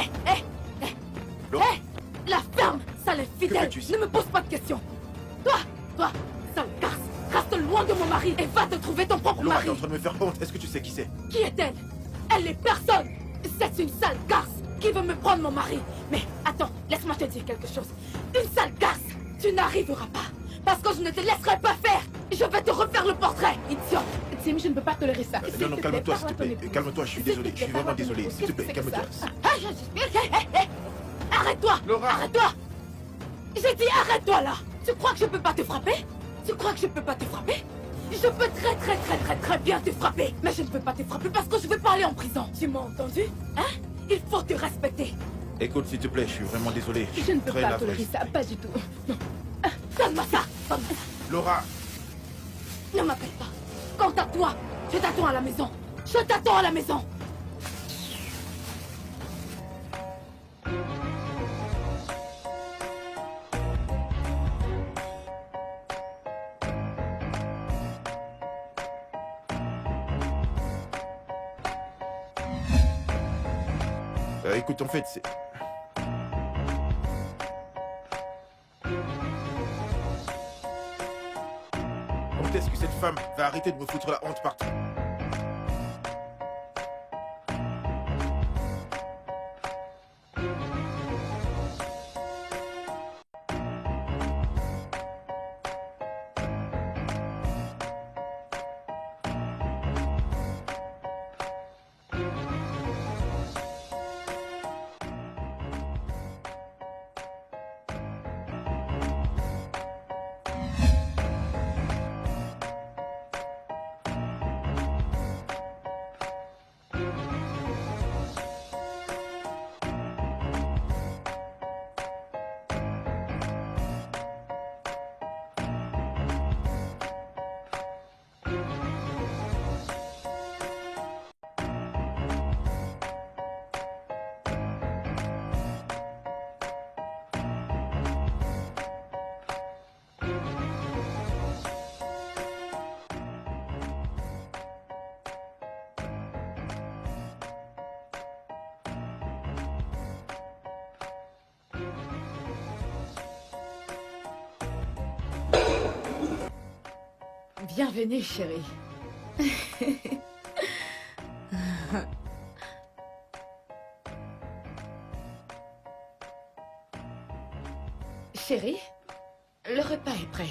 Hé, hé, hé, Laura. hé. La ferme, sale infidèle. fais-tu ici? Ne me pose pas de questions. Toi, sale garce, reste loin de mon mari et va te trouver ton propre Laura, mari. t'es en train de me faire honte. Est-ce que tu sais qui c'est? Qui est-elle? Elle est personne. C'est une sale garce qui veut me prendre mon mari. Mais attends, laisse-moi te dire quelque chose. Une sale garce, tu n'arriveras pas. Parce que je ne te laisserai pas faire. Je vais te refaire le portrait, idiote. Tim, je ne peux pas tolérer ça. Non, non, calme-toi, s'il te plaît. Calme-toi, je suis désolé. Je suis vraiment désolé. S'il te plaît, calme-toi. Arrête-toi. Laura. Arrête-toi. J'ai dit arrête-toi là. Tu crois que je peux pas te frapper? Tu crois que je peux pas te frapper? Je peux très bien te frapper. Mais je ne peux pas te frapper parce que je vais pas aller en prison. Tu m'as entendu? Hein? Il faut te respecter. Écoute, s'il te plaît, je suis vraiment désolé. Je ne peux Très pas navré. tolérer ça, pas du tout. Non. Donne-moi ça. Donne-moi ça. Laura. Ne m'appelle pas. Quant à toi, je t'attends à la maison. Je t'attends à la maison. Écoute, en fait, c'est... Quand est-ce que cette femme va arrêter de me foutre la honte partout? Bienvenue, chérie. Chérie, le repas est prêt.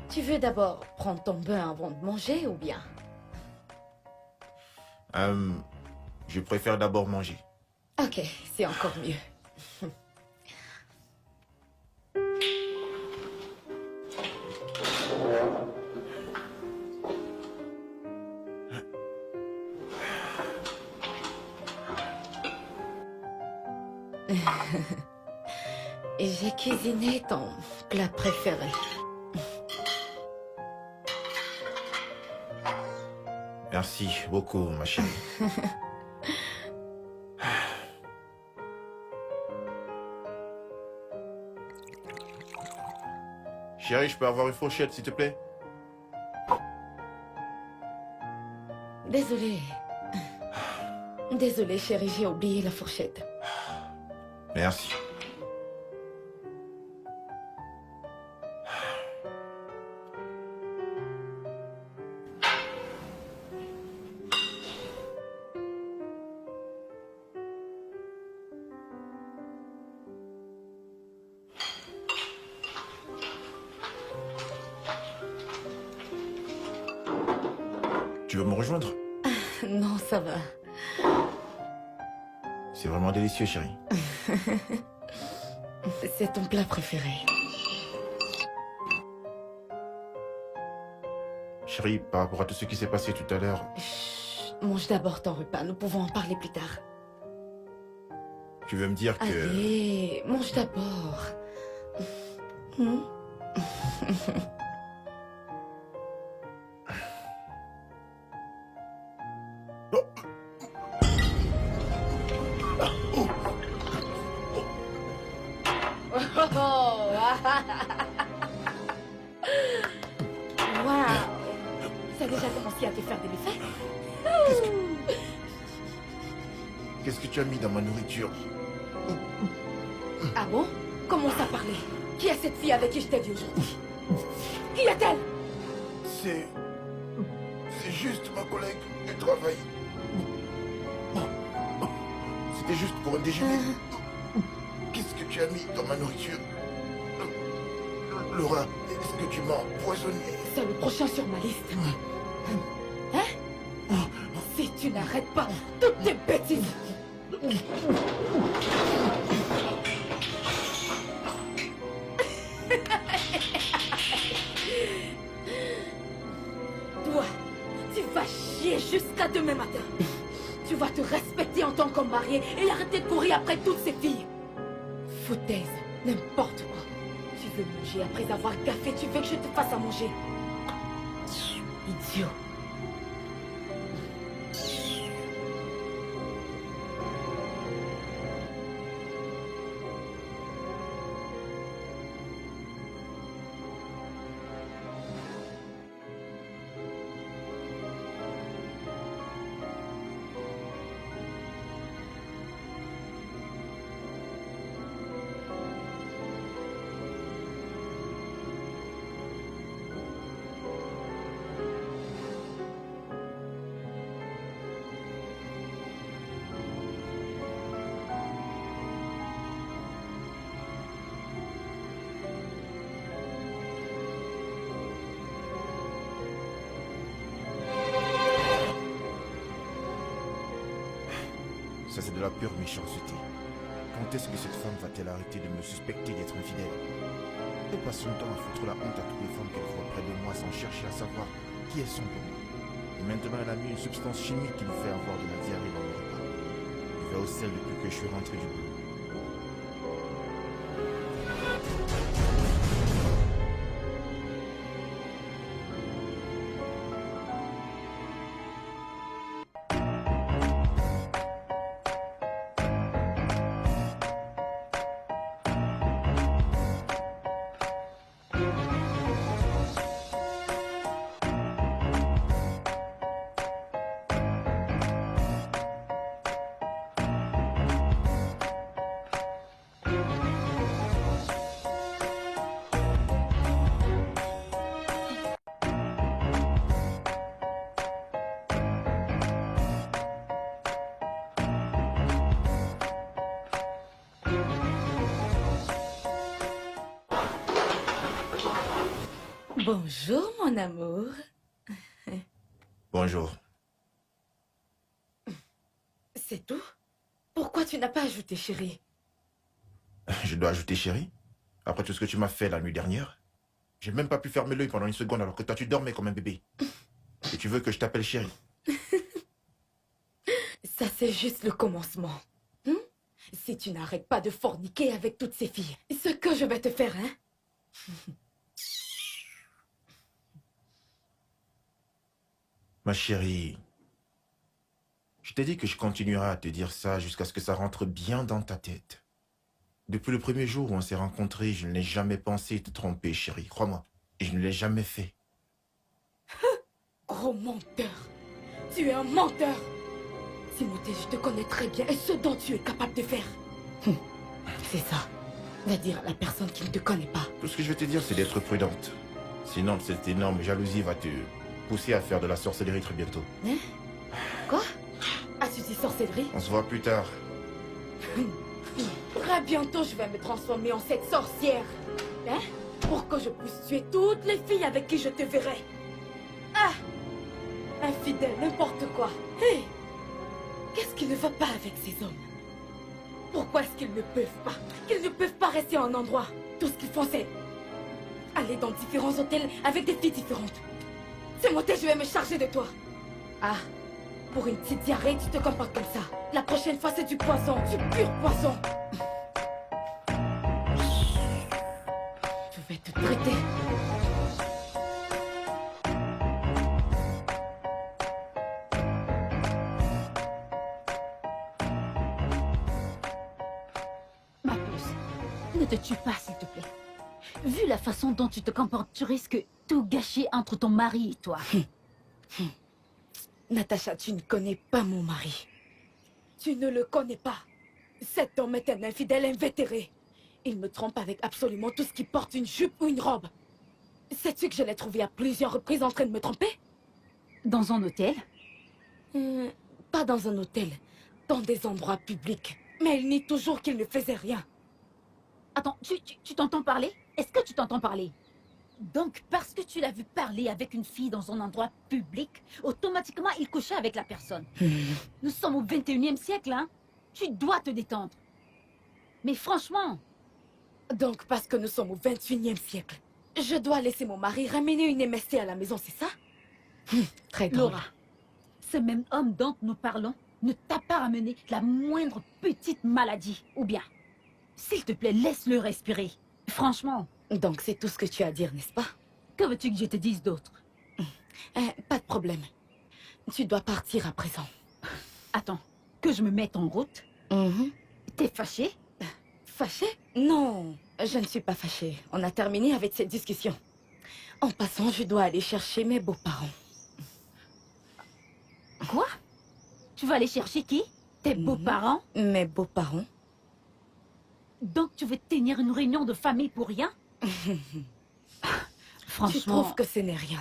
Tu veux d'abord prendre ton bain avant de manger ou bien? Je préfère d'abord manger. Ok, c'est encore mieux. J'ai cuisiné ton plat préféré. Merci beaucoup, ma chérie. Chérie, je peux avoir une fourchette, s'il te plaît? Désolée. Désolée, chérie, j'ai oublié la fourchette. Merci. Tu veux me rejoindre? Non, ça va. C'est vraiment délicieux, chérie. C'est ton plat préféré. Chérie, par rapport à tout ce qui s'est passé tout à l'heure, Chut, mange d'abord ton repas, nous pouvons en parler plus tard. tu veux me dire que... Allez, mange d'abord. Waouh! Ça a déjà commencé à te faire de l'effet? Qu'est-ce que tu as mis dans ma nourriture? Ah bon? Commence à parler. Qui est cette fille avec qui je t'ai vu aujourd'hui? Qui est-elle? C'est juste ma collègue du travail. C'était juste pour un déjeuner. Qu'est-ce que tu as mis dans ma nourriture? Laura, est-ce que tu m'as empoisonné? C'est le prochain sur ma liste. Hein? Si tu n'arrêtes pas toutes tes bêtises. Toi, tu vas chier jusqu'à demain matin. Tu vas te respecter en tant qu'homme marié et arrêter de courir après toutes ces filles. Foutaise, n'importe quoi. Tu veux manger après avoir gaffé, tu veux que je te fasse à manger. Idiot. Ça, c'est de la pure méchanceté. Quand est-ce que cette femme va-t-elle arrêter de me suspecter d'être infidèle? Elle passe son temps à foutre la honte à toutes les femmes qu'elle voit près de moi sans chercher à savoir qui elles sont pour moi. Et maintenant, elle a mis une substance chimique qui me fait avoir de la diarrhée dans mon repas. Je vais au sel depuis que je suis rentré du boulot. Bonjour, mon amour. Bonjour. C'est tout? Pourquoi tu n'as pas ajouté chérie? Je dois ajouter chérie? Après tout ce que tu m'as fait la nuit dernière? J'ai même pas pu fermer l'œil pendant une seconde alors que toi tu dormais comme un bébé. Et tu veux que je t'appelle chérie? Ça, c'est juste le commencement. Hein? Si tu n'arrêtes pas de forniquer avec toutes ces filles, ce que je vais te faire, hein? Ma chérie, je t'ai dit que je continuerai à te dire ça jusqu'à ce que ça rentre bien dans ta tête. Depuis le premier jour où on s'est rencontrés, je n'ai jamais pensé te tromper, chérie, crois-moi. Et je ne l'ai jamais fait. Gros menteur. Tu es un menteur. Timothée, je te connais très bien et ce dont tu es capable de faire. C'est ça. Va dire à la personne qui ne te connaît pas. Tout ce que je vais te dire, c'est d'être prudente. Sinon, cette énorme jalousie va te pousser à faire de la sorcellerie très bientôt. Hein? Quoi? As-tu dit sorcellerie? On se voit plus tard. Très bientôt, je vais me transformer en cette sorcière. Hein? Pour que je puisse tuer toutes les filles avec qui je te verrai. Ah! Infidèle, n'importe quoi. Hé! Qu'est-ce qui ne va pas avec ces hommes? Pourquoi est-ce qu'ils ne peuvent pas? Qu'ils ne peuvent pas rester en un endroit. Tout ce qu'ils font, c'est aller dans différents hôtels avec des filles différentes. C'est monté, je vais me charger de toi. Ah, pour une petite diarrhée, tu te comportes comme ça. La prochaine fois, c'est du poison, du pur poison. Je vais te traiter. Ma puce, ne te tue pas, s'il te plaît. Vu la façon dont tu te comportes, tu risques tout gâcher entre ton mari et toi. Natacha, tu ne connais pas mon mari. Tu ne le connais pas. Cet homme est un infidèle invétéré. Il me trompe avec absolument tout ce qui porte une jupe ou une robe. Sais-tu que je l'ai trouvé à plusieurs reprises en train de me tromper? Dans un hôtel? Pas dans un hôtel, dans des endroits publics. Mais il nie toujours qu'il ne faisait rien. Attends, tu t'entends parler? Est-ce que tu t'entends parler? Donc, parce que tu l'as vu parler avec une fille dans un endroit public, automatiquement, il couchait avec la personne. Nous sommes au 21e siècle, hein? Tu dois te détendre. Mais franchement... Donc, parce que nous sommes au 21e siècle, je dois laisser mon mari ramener une MST à la maison, c'est ça? Très drôle. Laura, ce même homme dont nous parlons ne t'a pas ramené la moindre petite maladie, ou bien... S'il te plaît, laisse-le respirer. Franchement... Donc, c'est tout ce que tu as à dire, n'est-ce pas? Que veux-tu que je te dise d'autre? Pas de problème. Tu dois partir à présent. Attends, que je me mette en route? T'es fâché? Fâché? Non, je ne suis pas fâchée. On a terminé avec cette discussion. En passant, je dois aller chercher mes beaux-parents. Quoi? Tu vas aller chercher qui? Tes beaux-parents? Mes beaux-parents? Donc tu veux tenir une réunion de famille pour rien? Franchement... Tu trouves que ce n'est rien?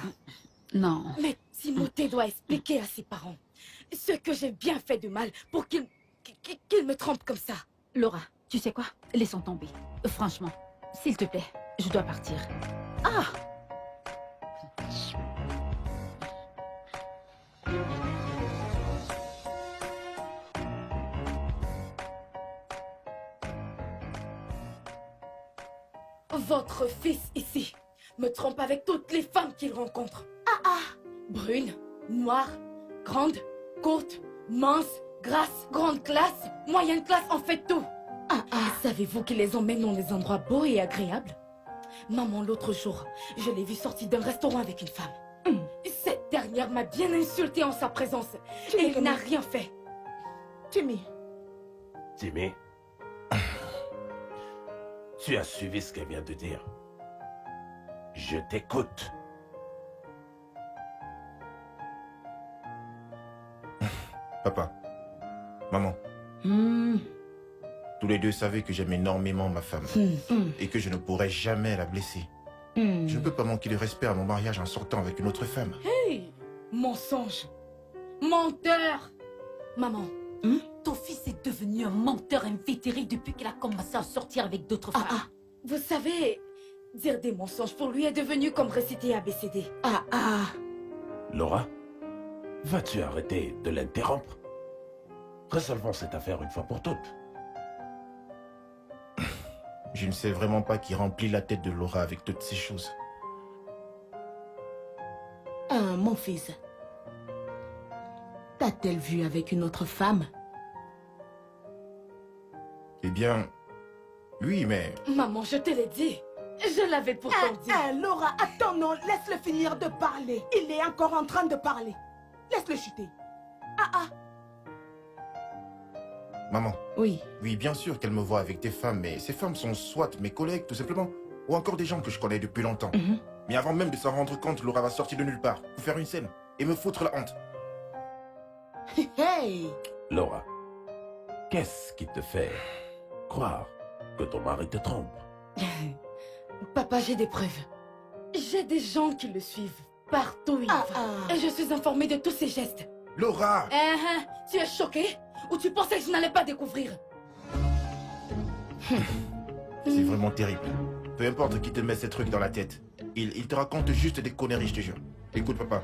Non. Mais Timothée doit expliquer à ses parents ce que j'ai bien fait de mal pour qu'ils me trompent comme ça. Laura, tu sais quoi? Laissons tomber. Franchement, s'il te plaît, je dois partir. Ah! Votre fils ici me trompe avec toutes les femmes qu'il rencontre. Brune, noire, grande, courte, mince, grasse, grande classe, moyenne classe, en fait tout. Savez-vous qu'ils les emmènent dans des endroits beaux et agréables? Maman, l'autre jour, je l'ai vu sortir d'un restaurant avec une femme. Cette dernière m'a bien insultée en sa présence. Et elle n'a rien fait. Timmy, tu as suivi ce qu'elle vient de dire. Je t'écoute. Papa, maman, tous les deux savaient que j'aime énormément ma femme et que je ne pourrais jamais la blesser. Je ne peux pas manquer de respect à mon mariage en sortant avec une autre femme. Hey, mensonge, menteur. Maman, Ton fils est devenu un menteur invétéré depuis qu'il a commencé à sortir avec d'autres femmes. vous savez, dire des mensonges pour lui est devenu comme réciter ABCD. Laura, vas-tu arrêter de l'interrompre? Résolvons cette affaire une fois pour toutes. Je ne sais vraiment pas qui remplit la tête de Laura avec toutes ces choses. Mon fils, t'a-t-elle vu avec une autre femme? Eh bien, oui, mais... Maman, je te l'ai dit. Je l'avais pourtant dit. Laura, attends, non, laisse-le finir de parler. Il est encore en train de parler. Laisse-le chuter. Maman, Oui. oui, bien sûr qu'elle me voit avec des femmes, mais ces femmes sont soit mes collègues, tout simplement, ou encore des gens que je connais depuis longtemps. Mais avant même de s'en rendre compte, Laura va sortir de nulle part pour faire une scène et me foutre la honte. Hey! Laura, qu'est-ce qui te fait croire que ton mari te trompe? Papa, j'ai des preuves. J'ai des gens qui le suivent partout où il va. Et je suis informée de tous ses gestes. Laura! Tu es choquée? Ou tu pensais que je n'allais pas découvrir? C'est vraiment terrible. Peu importe qui te met ces trucs dans la tête. Il te raconte juste des conneries, je te jure. Écoute, papa,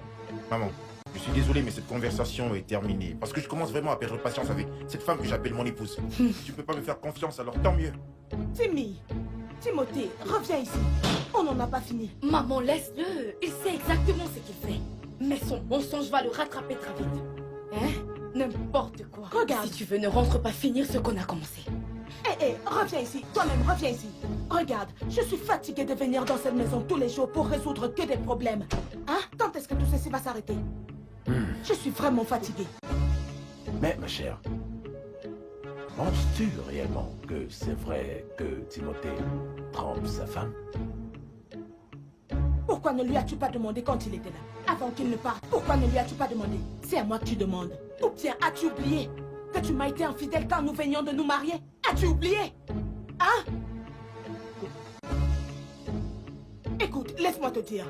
maman, je suis désolé, mais cette conversation est terminée. Parce que je commence vraiment à perdre patience avec cette femme que j'appelle mon épouse. Si tu peux pas me faire confiance, alors tant mieux. Timmy, Timothée, reviens ici. On n'en a pas fini. Maman, laisse-le. Il sait exactement ce qu'il fait. Mais son mensonge va le rattraper très vite. N'importe quoi. Regarde. Si tu veux, ne rentre pas finir ce qu'on a commencé. Hé, reviens ici. Toi-même, reviens ici. Regarde, je suis fatiguée de venir dans cette maison tous les jours pour résoudre que des problèmes. Quand est-ce que tout ceci va s'arrêter? Je suis vraiment fatiguée. Mais ma chère, penses-tu réellement que c'est vrai que Timothée trompe sa femme? Pourquoi ne lui as-tu pas demandé quand il était là? Avant qu'il ne parte, pourquoi ne lui as-tu pas demandé? C'est à moi que tu demandes. Ou bien as-tu oublié que tu m'as été infidèle quand nous venions de nous marier? As-tu oublié? Hein? Écoute, laisse-moi te dire.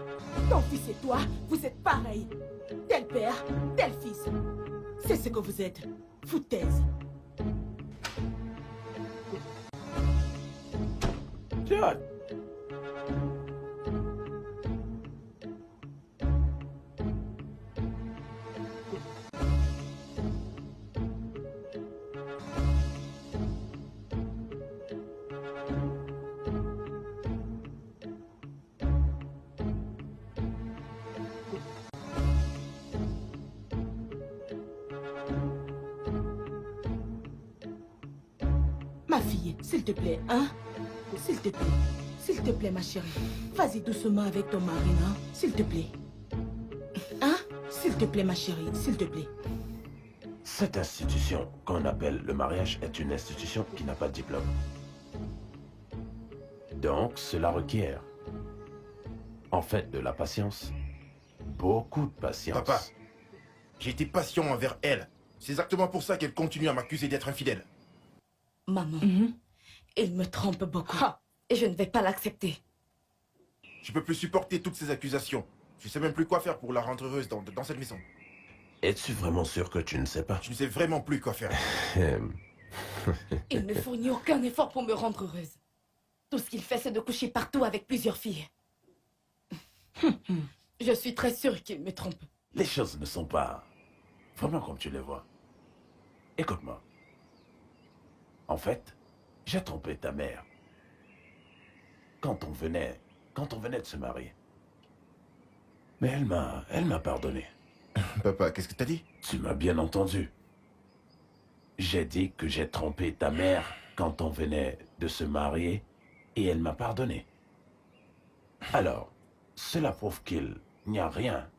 Ton fils et toi, vous êtes pareils. Tel père, tel fils. C'est ce que vous êtes. Foutaise. John! Ma fille, s'il te plaît, hein? S'il te plaît. S'il te plaît, ma chérie. Vas-y doucement avec ton mari, hein? S'il te plaît. Hein? S'il te plaît, ma chérie, s'il te plaît. Cette institution qu'on appelle le mariage est une institution qui n'a pas de diplôme. Donc, cela requiert, en fait, de la patience. Beaucoup de patience. Papa, j'ai été patient envers elle. C'est exactement pour ça qu'elle continue à m'accuser d'être infidèle. Maman, il me trompe beaucoup. Et je ne vais pas l'accepter. Je peux plus supporter toutes ces accusations. Je sais même plus quoi faire pour la rendre heureuse dans cette maison. Es-tu vraiment sûr que tu ne sais pas? Je ne sais vraiment plus quoi faire. Il ne fournit aucun effort pour me rendre heureuse. Tout ce qu'il fait, c'est de coucher partout avec plusieurs filles. Je suis très sûre qu'il me trompe. Les choses ne sont pas vraiment comme tu les vois. Écoute-moi. En fait, j'ai trompé ta mère. Quand on venait de se marier. Mais elle m'a pardonné. Papa, qu'est-ce que t'as dit? Tu m'as bien entendu. J'ai dit que j'ai trompé ta mère quand on venait de se marier et elle m'a pardonné. Alors, cela prouve qu'il n'y a rien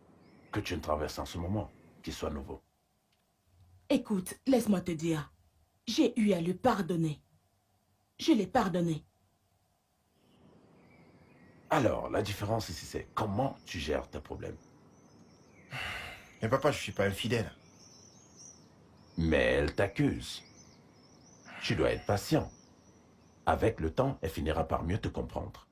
que tu ne traverses en ce moment qui soit nouveau. Écoute, laisse-moi te dire. J'ai eu à lui pardonner. Je l'ai pardonné. Alors, la différence ici, c'est comment tu gères tes problèmes. Mais papa, je suis pas infidèle. Mais elle t'accuse. Tu dois être patient. Avec le temps, elle finira par mieux te comprendre.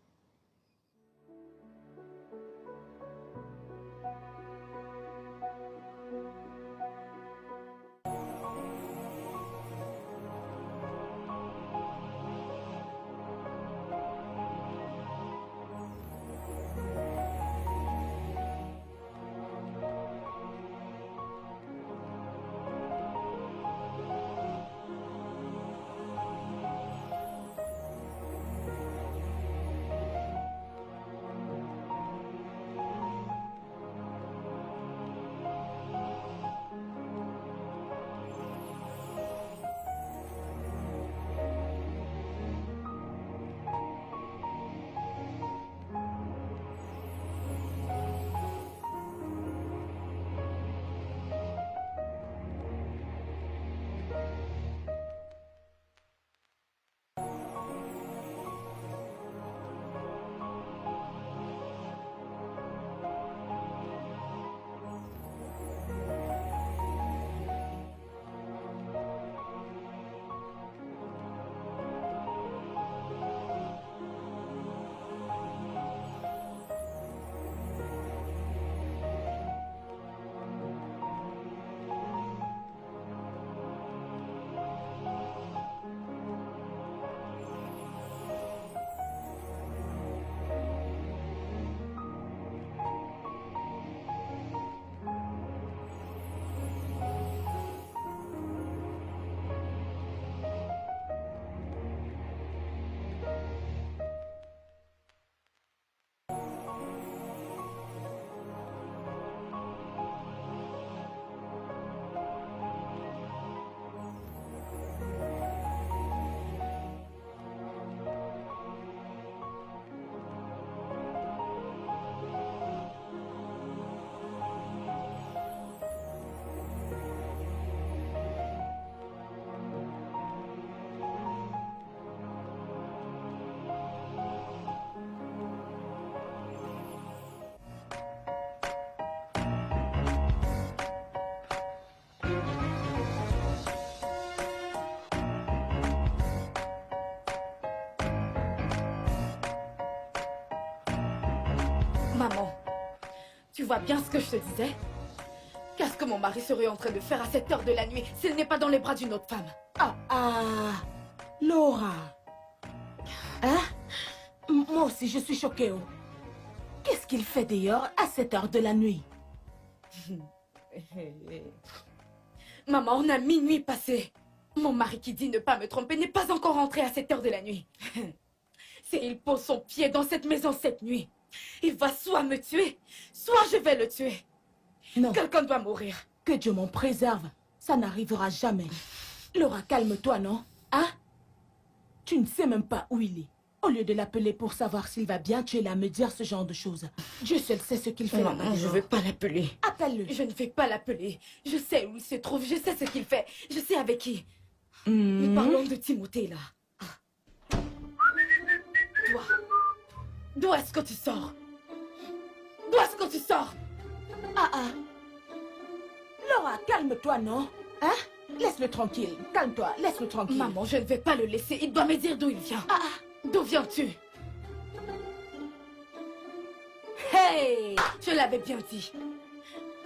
Maman, tu vois bien ce que je te disais? Qu'est-ce que mon mari serait en train de faire à cette heure de la nuit s'il n'est pas dans les bras d'une autre femme? Laura. Hein? Moi aussi, je suis choquée. Oh. Qu'est-ce qu'il fait dehors à cette heure de la nuit? Maman, on a minuit passé. Mon mari qui dit ne pas me tromper n'est pas encore rentré à cette heure de la nuit. S'il pose son pied dans cette maison cette nuit, il va soit me tuer, soit je vais le tuer. Non. Quelqu'un doit mourir. Que Dieu m'en préserve. Ça n'arrivera jamais. Laura, calme-toi, non? Hein? Tu ne sais même pas où il est. Au lieu de l'appeler pour savoir s'il va bien, tu es là à me dire ce genre de choses. Dieu seul sait ce qu'il fait là-bas. Maman, je ne vais pas l'appeler. Appelle-le. Je ne vais pas l'appeler. Je sais où il se trouve, je sais ce qu'il fait. Je sais avec qui. Nous parlons de Timothée, là. Toi, d'où est-ce que tu sors? D'où est-ce que tu sors? Laura, calme-toi, non? Hein? Laisse-le tranquille. Calme-toi, laisse-le tranquille. Maman, je ne vais pas le laisser. Il doit me dire d'où il vient. D'où viens-tu? Hey! Je l'avais bien dit.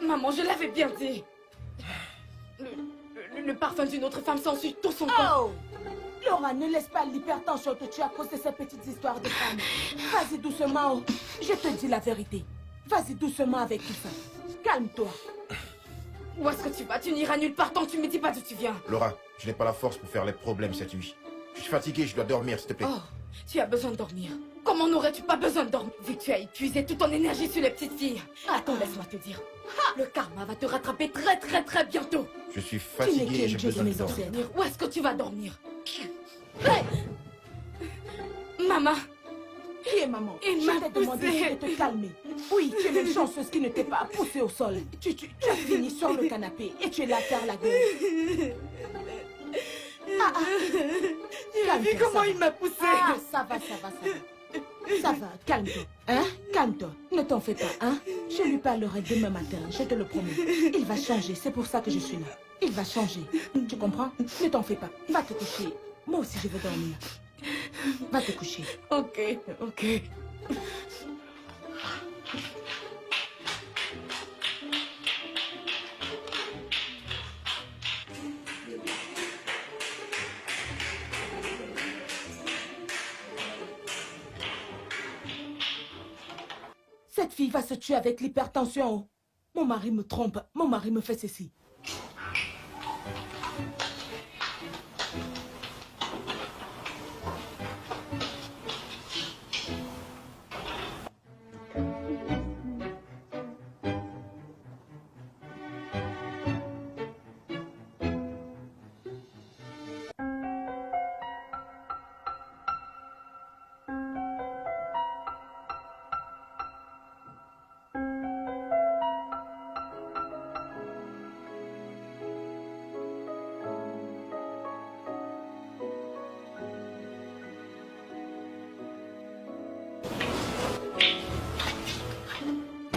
Maman, je l'avais bien dit. Le parfum d'une autre femme s'ensuit tout son corps. Oh! Laura, ne laisse pas l'hypertension te tuer à cause de ces petites histoires de femmes. Vas-y doucement. Je te dis la vérité. Vas-y doucement avec tout ça. Calme-toi. Où est-ce que tu vas? Tu n'iras nulle part tant que tu me dis pas d'où tu viens. Laura, je n'ai pas la force pour faire les problèmes cette nuit. Je suis fatigué, je dois dormir, s'il te plaît. Oh, tu as besoin de dormir. Comment n'aurais-tu pas besoin de dormir vu que tu as épuisé toute ton énergie sur les petites filles? Attends, laisse-moi te dire. Le karma va te rattraper très très très bientôt. Je suis Tu n'es fatigué et qu'un j'ai dieu besoin de de mes dormir. ancêtres. Où est-ce que tu vas dormir? Hey! Maman, Qui est maman? Il Je m'a t'ai demandé poussée. de te calmer. Oui, tu es une chanceuse qui ne t'est pas poussée au sol. Tu as fini sur le canapé et tu es là à faire la gueule. tu as vu Calme-toi, comment ça il va. m'a poussée? Ça va. Ça va, calme-toi. Hein? Calme-toi. Ne t'en fais pas, hein? Je lui parlerai demain matin, je te le promets. Il va changer, c'est pour ça que je suis là. Il va changer. Tu comprends? Ne t'en fais pas. Va te coucher. Moi aussi, je veux dormir. Va te coucher. Ok, ok. Cette fille va se tuer avec l'hypertension. Mon mari me trompe. Mon mari me fait ceci.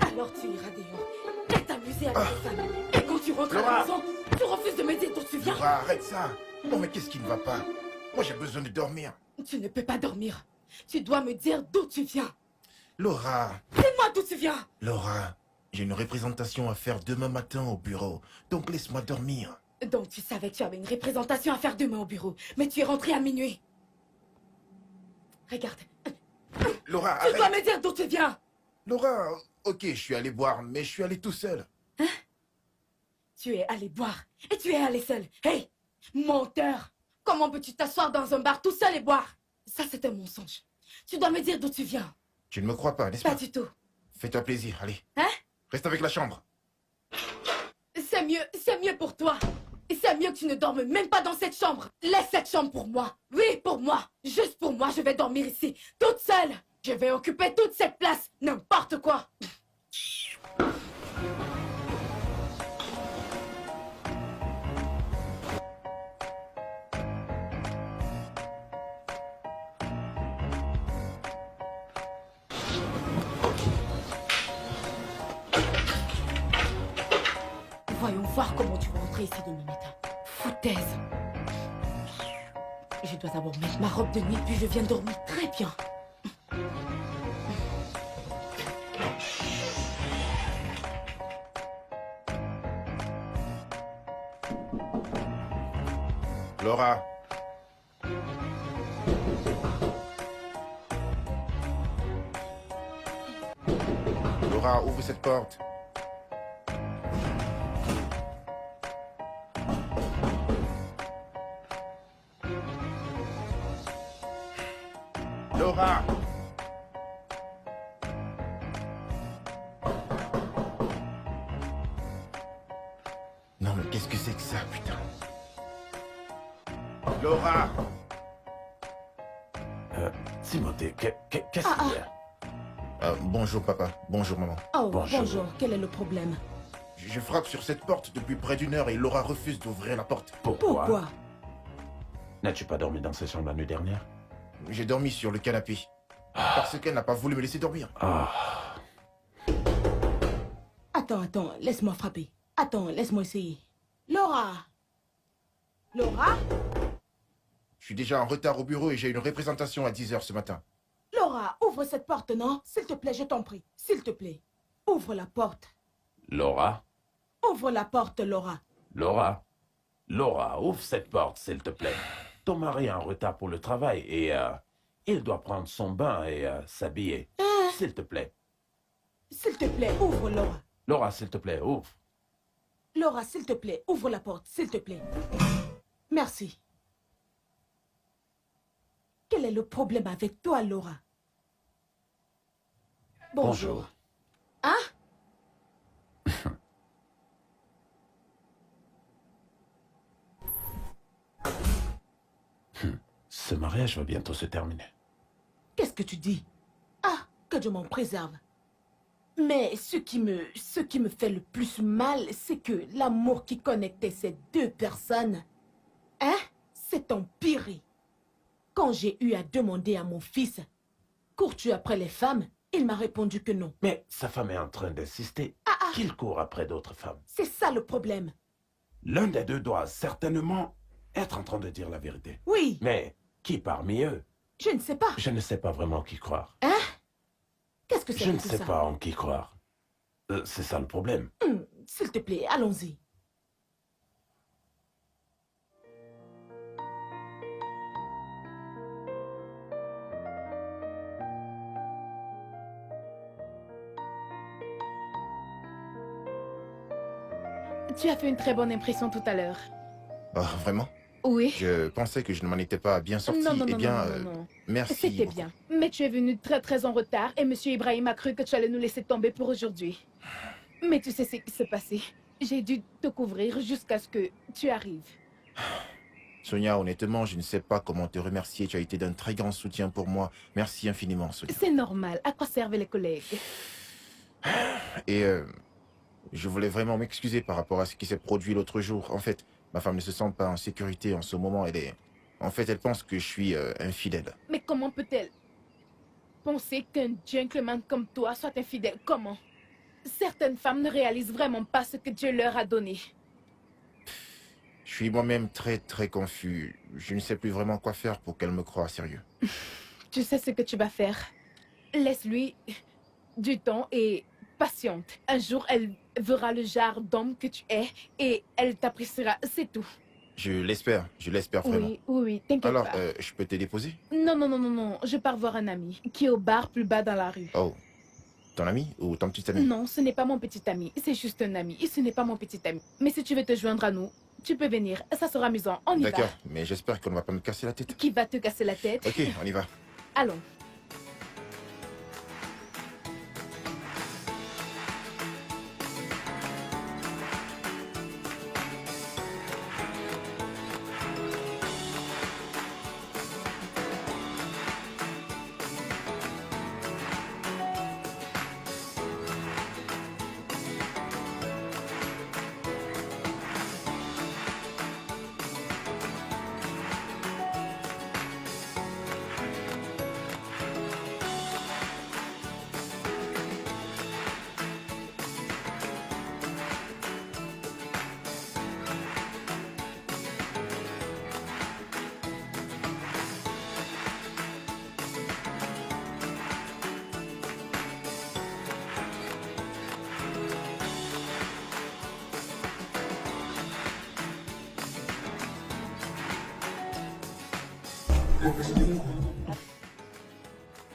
Alors tu iras dehors et t'amuser avec les femmes. Et quand tu rentres à la Laura. maison, tu refuses de me dire d'où tu viens. Laura, arrête ça. Non, mais qu'est-ce qui ne va pas? Moi, j'ai besoin de dormir. Tu ne peux pas dormir. Tu dois me dire d'où tu viens. Laura, Dis-moi d'où tu viens. Laura, j'ai une représentation à faire demain matin au bureau. Donc laisse-moi dormir. Donc tu savais que tu avais une représentation à faire demain au bureau, mais tu es rentré à minuit. Regarde, Laura, tu dois arrête. me dire d'où tu viens. Laura, ok, je suis allé boire, mais je suis allé tout seul. Tu es allé boire et tu es allé seul. Hey, menteur. Comment peux-tu t'asseoir dans un bar tout seul et boire? Ça, c'est un mensonge. Tu dois me dire d'où tu viens. Tu ne me crois pas, n'est-ce Pas pas? du tout. Fais-toi plaisir, allez. Hein? Reste avec la chambre. C'est mieux pour toi. Et c'est mieux que tu ne dormes même pas dans cette chambre. Laisse cette chambre pour moi. Oui, pour moi. Juste pour moi, je vais dormir ici, toute seule. Je vais occuper toute cette place. N'importe quoi. Voyons voir comment tu vas entrer ici demain matin. Foutaise. Je dois d'abord mettre ma robe de nuit, puis je viens dormir très bien. Laura. Laura, ouvre cette porte. Laura. Non mais qu'est-ce que c'est que ça, putain? Laura. Timothée, qu'est-ce qu'il y a? Bonjour papa, bonjour maman. Oh, Bonjour. bonjour. Quel est le problème? Je frappe sur cette porte depuis près d'une heure et Laura refuse d'ouvrir la porte. Pourquoi? N'as-tu pas dormi dans cette chambre la nuit dernière? J'ai dormi sur le canapé. Parce qu'elle n'a pas voulu me laisser dormir. Ah, Attends, laisse-moi frapper. Attends, laisse-moi essayer. Laura! Laura? Je suis déjà en retard au bureau et j'ai une représentation à 10h ce matin. Laura, ouvre cette porte, non? S'il te plaît, je t'en prie. S'il te plaît. Ouvre la porte. Laura? Ouvre la porte, Laura. Laura? Laura, ouvre cette porte, s'il te plaît. Ton mari est en retard pour le travail et il doit prendre son bain et s'habiller. S'il te plaît. S'il te plaît, ouvre, Laura. Laura, s'il te plaît, ouvre. Laura, s'il te plaît, ouvre la porte, s'il te plaît. Merci. Quel est le problème avec toi, Laura? Bonjour. Hein? Ce mariage va bientôt se terminer. Qu'est-ce que tu dis? Ah, que Dieu m'en préserve. Mais ce qui me fait le plus mal, c'est que l'amour qui connectait ces deux personnes, s'est empiré. Quand j'ai eu à demander à mon fils, cours-tu après les femmes? Il m'a répondu que non. Mais sa femme est en train d'insister qu'il court après d'autres femmes. C'est ça le problème. L'un des deux doit certainement être en train de dire la vérité. Oui, Mais qui parmi eux? je ne sais pas. Je ne sais pas vraiment qui croire. Qu'est-ce que c'est Je que ne tout sais ça? pas en qui croire. C'est ça le problème. S'il te plaît, allons-y. Tu as fait une très bonne impression tout à l'heure. Ah, vraiment? Oui. Je pensais que je ne m'en étais pas bien sorti. Non, non, Eh non, bien, non, non, non. merci. C'était beaucoup. bien. Mais tu es venu très très en retard et Monsieur Ibrahim a cru que tu allais nous laisser tomber pour aujourd'hui. Mais tu sais ce qui s'est passé. J'ai dû te couvrir jusqu'à ce que tu arrives. Sonia, honnêtement, je ne sais pas comment te remercier. Tu as été d'un très grand soutien pour moi. Merci infiniment, Sonia. C'est normal. À quoi servent les collègues? Et je voulais vraiment m'excuser par rapport à ce qui s'est produit l'autre jour. En fait, ma femme ne se sent pas en sécurité en ce moment. En fait, elle pense que je suis infidèle. Mais comment peut-elle penser qu'un gentleman comme toi soit infidèle? Comment? Certaines femmes ne réalisent vraiment pas ce que Dieu leur a donné. Je suis moi-même très très confus. Je ne sais plus vraiment quoi faire pour qu'elle me croie sérieux. Tu sais ce que tu vas faire. Laisse-lui du temps et patiente. Un jour, elle verra le genre d'homme que tu es et elle t'appréciera. C'est tout. Je l'espère vraiment. Oui, oui, oui, t'inquiète Alors, pas. je peux te déposer? Non, non, non, non, non. Je pars voir un ami qui est au bar plus bas dans la rue. Oh, ton ami ou ton petit ami? Non, ce n'est pas mon petit ami. C'est juste un ami. Ce n'est pas mon petit ami. Mais si tu veux te joindre à nous, tu peux venir. Ça sera amusant. On y va. D'accord, mais j'espère qu'on ne va pas me casser la tête. Qui va te casser la tête? Ok, on y va. Allons.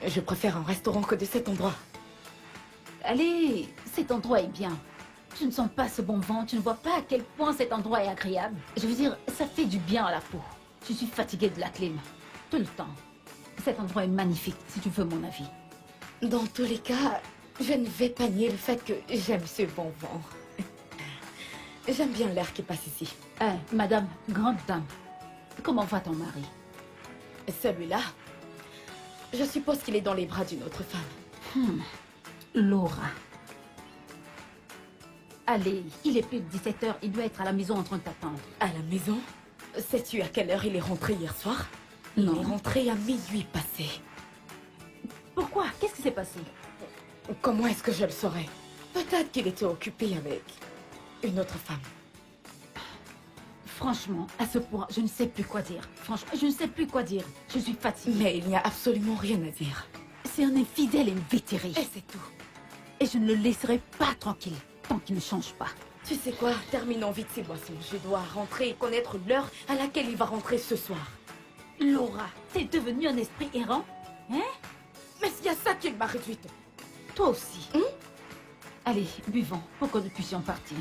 Je préfère un restaurant que de cet endroit. Allez, cet endroit est bien. Tu ne sens pas ce bon vent, tu ne vois pas à quel point cet endroit est agréable. Je veux dire, ça fait du bien à la peau. Je suis fatiguée de la clim, tout le temps. Cet endroit est magnifique, si tu veux mon avis. Dans tous les cas, je ne vais pas nier le fait que j'aime ce bon vent. J'aime bien l'air qui passe ici. Madame, grande dame, comment va ton mari? Celui-là, je suppose qu'il est dans les bras d'une autre femme. Laura. Allez, il est plus de 17h, il doit être à la maison en train de t'attendre. À la maison? Sais-tu à quelle heure il est rentré hier soir? Non. Il est rentré à minuit passé. Pourquoi? Qu'est-ce qui s'est passé? Comment est-ce que je le saurais? Peut-être qu'il était occupé avec une autre femme. Franchement, à ce point, je ne sais plus quoi dire. Franchement, je ne sais plus quoi dire. Je suis fatiguée. Mais il n'y a absolument rien à dire. C'est un infidèle et une vétérée. Et c'est tout. Et je ne le laisserai pas tranquille, tant qu'il ne change pas. Tu sais quoi? Terminons vite ces boissons. Je dois rentrer et connaître l'heure à laquelle il va rentrer ce soir. Laura, t'es devenue un esprit errant? Hein? Mais s'il y a ça qui m'a réduite. Toi aussi. Allez, buvons, pour que nous puissions partir.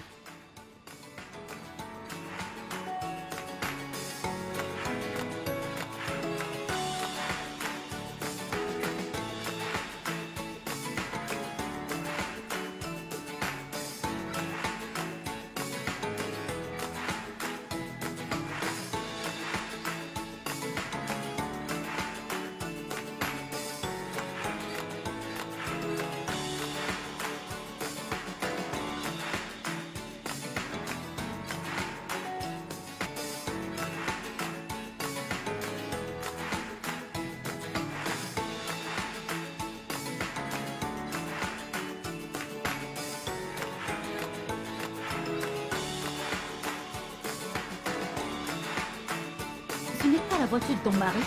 Ce n'est pas la voiture de ton mari?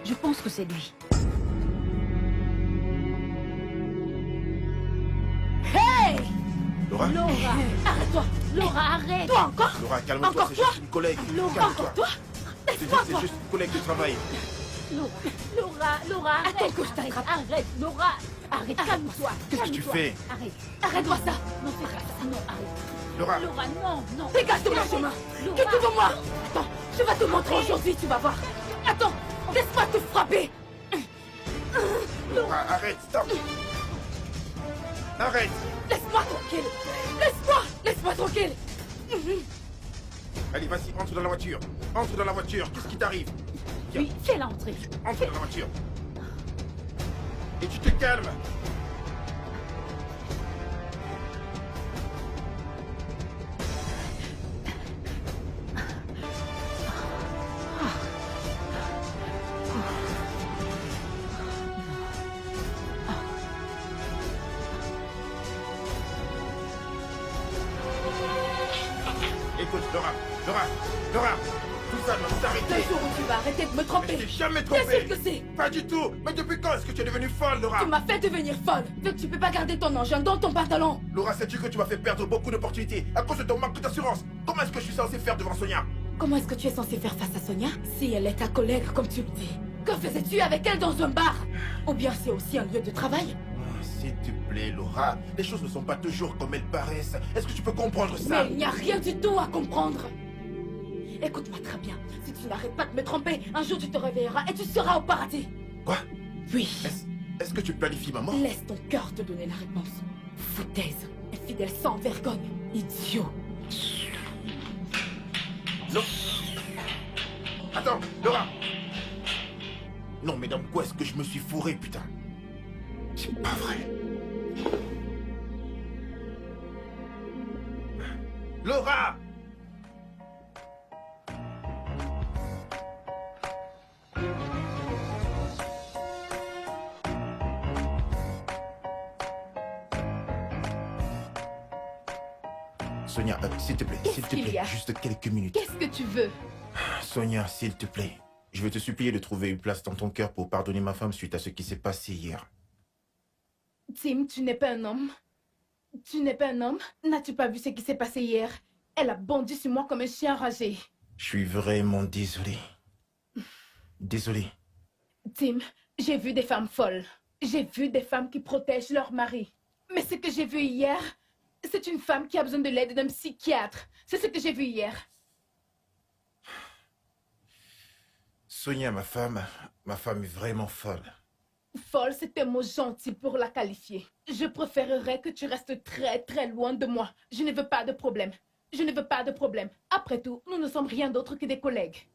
Je pense que c'est lui. Laura? Laura, arrête-toi! Laura, arrête! Toi encore? Laura, calme-toi, Encore c'est toi? juste une collègue. Laura, Calme-toi. encore toi? C'est juste une collègue de travail. Laura, arrête! Attends que je t'attrape. Arrête, Laura! Arrête, calme-toi! Qu'est-ce que tu calme-toi. fais? Arrête! Arrête-moi ça. Non, fais pas ça, non, arrête! Laura, Laura, non, non! Dégage de mon Arrête. chemin. Laura. Quitte devant moi. Attends, je vais te montrer aujourd'hui, tu vas voir. Attends, laisse-moi te frapper. Laura, arrête, stop. Arrête. Laisse-moi tranquille. Laisse-moi tranquille. Allez, vas-y, entre dans la voiture. Entre dans la voiture. Qu'est-ce qui t'arrive? Oui, fais-la entrer. Entre dans la voiture. Et tu te calmes. Écoute, Laura, tout ça doit Le s'arrêter. jour où tu vas arrêter de me Mais tromper. je t'ai jamais Bien trompé. sûr que c'est. Pas du tout. Mais depuis quand est-ce que tu es devenue folle, Laura? Tu m'as fait devenir folle. Donc tu peux pas garder ton engin dans ton pantalon. Laura, sais-tu que tu m'as fait perdre beaucoup d'opportunités à cause de ton manque d'assurance? Comment est-ce que je suis censé faire devant Sonia? Comment est-ce que tu es censé faire face à Sonia si elle est ta collègue comme tu le dis? Que faisais-tu avec elle dans un bar? Ou bien c'est aussi un lieu de travail? S'il te plaît, Laura, les choses ne sont pas toujours comme elles paraissent. Est-ce que tu peux comprendre ça? Mais il n'y a rien du tout à comprendre. Écoute-moi très bien. Si tu n'arrêtes pas de me tromper, un jour tu te réveilleras et tu seras au paradis. Quoi? Oui. Est-ce que tu planifies ma mort? Laisse ton cœur te donner la réponse. Foutaise. Infidèle sans vergogne. Idiot. Non. Attends, Laura. Non, mais dans quoi est-ce que je me suis fourré, putain? C'est pas vrai. Laura! Sonia, s'il te plaît, s'il te qu'il y plaît, a juste quelques minutes. Qu'est-ce que tu veux? Sonia, s'il te plaît, je vais te supplier de trouver une place dans ton cœur pour pardonner ma femme suite à ce qui s'est passé hier. Tim, tu n'es pas un homme. Tu n'es pas un homme. N'as-tu pas vu ce qui s'est passé hier? Elle a bondi sur moi comme un chien enragé. Je suis vraiment désolé. Désolé. Tim, j'ai vu des femmes folles. J'ai vu des femmes qui protègent leur mari. Mais ce que j'ai vu hier, c'est une femme qui a besoin de l'aide d'un psychiatre. C'est ce que j'ai vu hier. Sonia, ma femme est vraiment folle. Folle, c'est un mot gentil pour la qualifier. Je préférerais que tu restes très très loin de moi. Je ne veux pas de problème. Je ne veux pas de problème. Après tout, nous ne sommes rien d'autre que des collègues.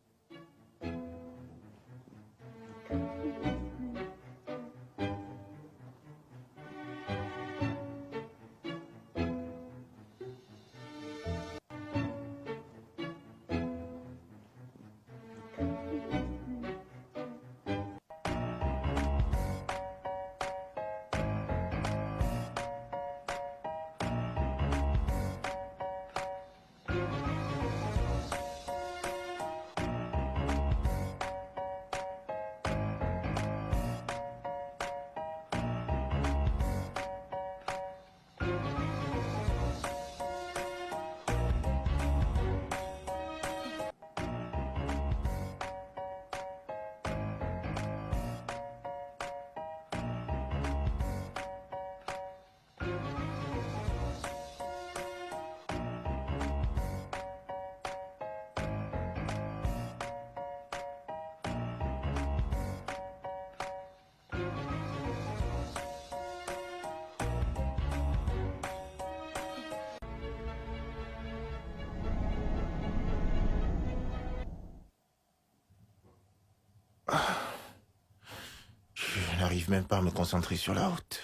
Je n'arrive même pas à me concentrer sur la route.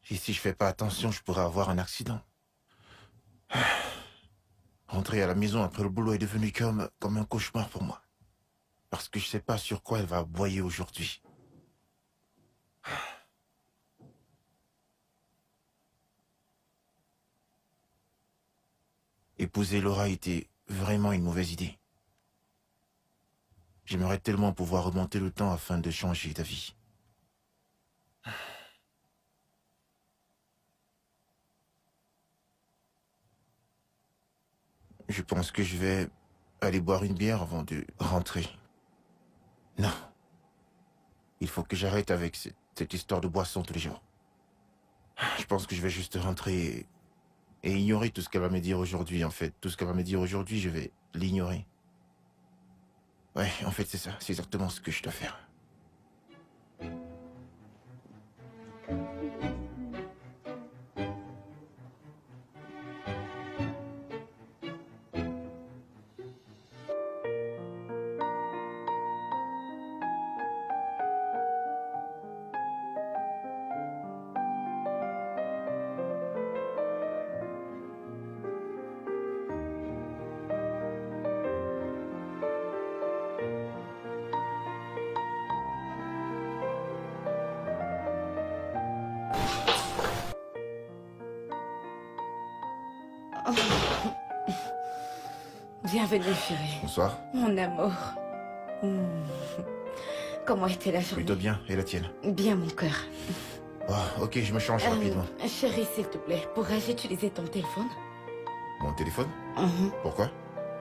Et si je fais pas attention, je pourrais avoir un accident. Rentrer à la maison après le boulot est devenu comme un cauchemar pour moi. Parce que je sais pas sur quoi elle va aboyer aujourd'hui. Épouser Laura était vraiment une mauvaise idée. J'aimerais tellement pouvoir remonter le temps afin de changer d'avis. Je pense que je vais aller boire une bière avant de rentrer. Non. Il faut que j'arrête avec cette histoire de boisson tous les jours. Je pense que je vais juste rentrer et ignorer tout ce qu'elle va me dire aujourd'hui, en fait. Tout ce qu'elle va me dire aujourd'hui, je vais l'ignorer. Ouais, en fait, c'est ça. C'est exactement ce que je dois faire. Bienvenue, chérie. Bonsoir. Mon amour. Hmm. Comment était la journée? Plutôt bien. Et la tienne? Bien, mon cœur. Oh, ok, je me change rapidement. Chérie, s'il te plaît, pourrais-je utiliser ton téléphone? Mon téléphone? Mhm. Pourquoi?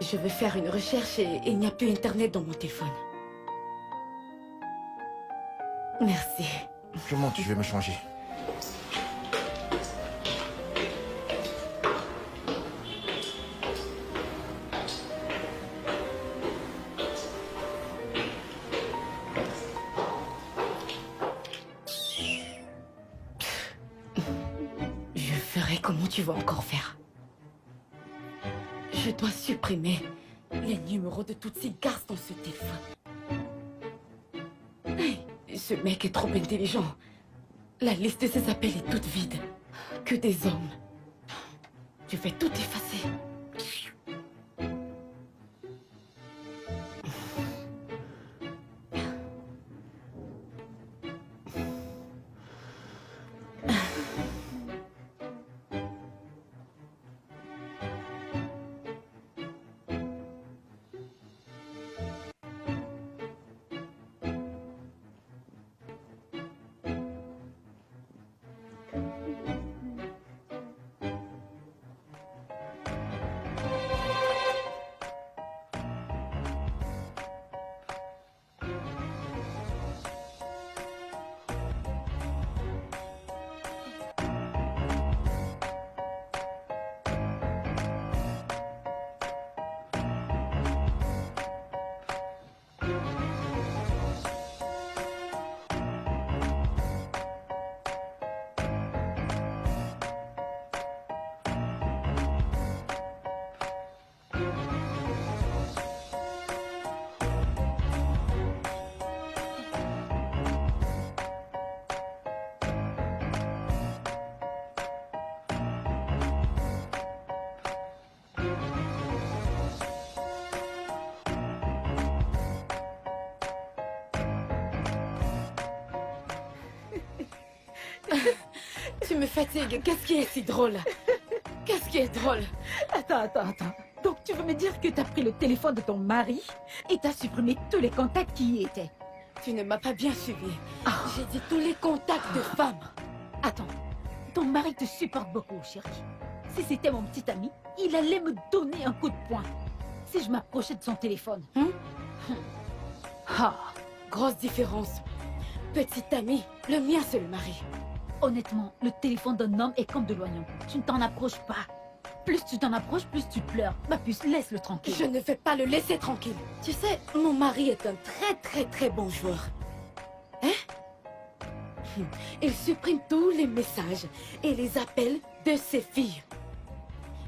Je veux faire une recherche et il n'y a plus Internet dans mon téléphone. Merci. Je monte, je vais me changer. Je ferai comment tu vas encore faire. Je dois supprimer les numéros de toutes ces garces dans ce téléphone. Hey, ce mec est trop intelligent. La liste de ses appels est toute vide. Que des hommes. Je vais tout effacer. Tu me fatigues. Qu'est-ce qui est si drôle? Qu'est-ce qui est drôle? Attends. Donc tu veux me dire que t'as pris le téléphone de ton mari et t'as supprimé tous les contacts qui y étaient? Tu ne m'as pas bien suivi. Ah. J'ai dit tous les contacts de femmes. Attends, ton mari te supporte beaucoup, chérie. Si c'était mon petit ami, il allait me donner un coup de poing. Si je m'approchais de son téléphone. Ah, Grosse différence. Petit ami, le mien c'est le mari. honnêtement, le téléphone d'un homme est comme de l'oignon. Tu ne t'en approches pas. Plus tu t'en approches, plus tu pleures. Ma puce, laisse-le tranquille. Je ne vais pas le laisser tranquille. Tu sais, mon mari est un très bon joueur. Hein? Il supprime tous les messages et les appels de ses filles.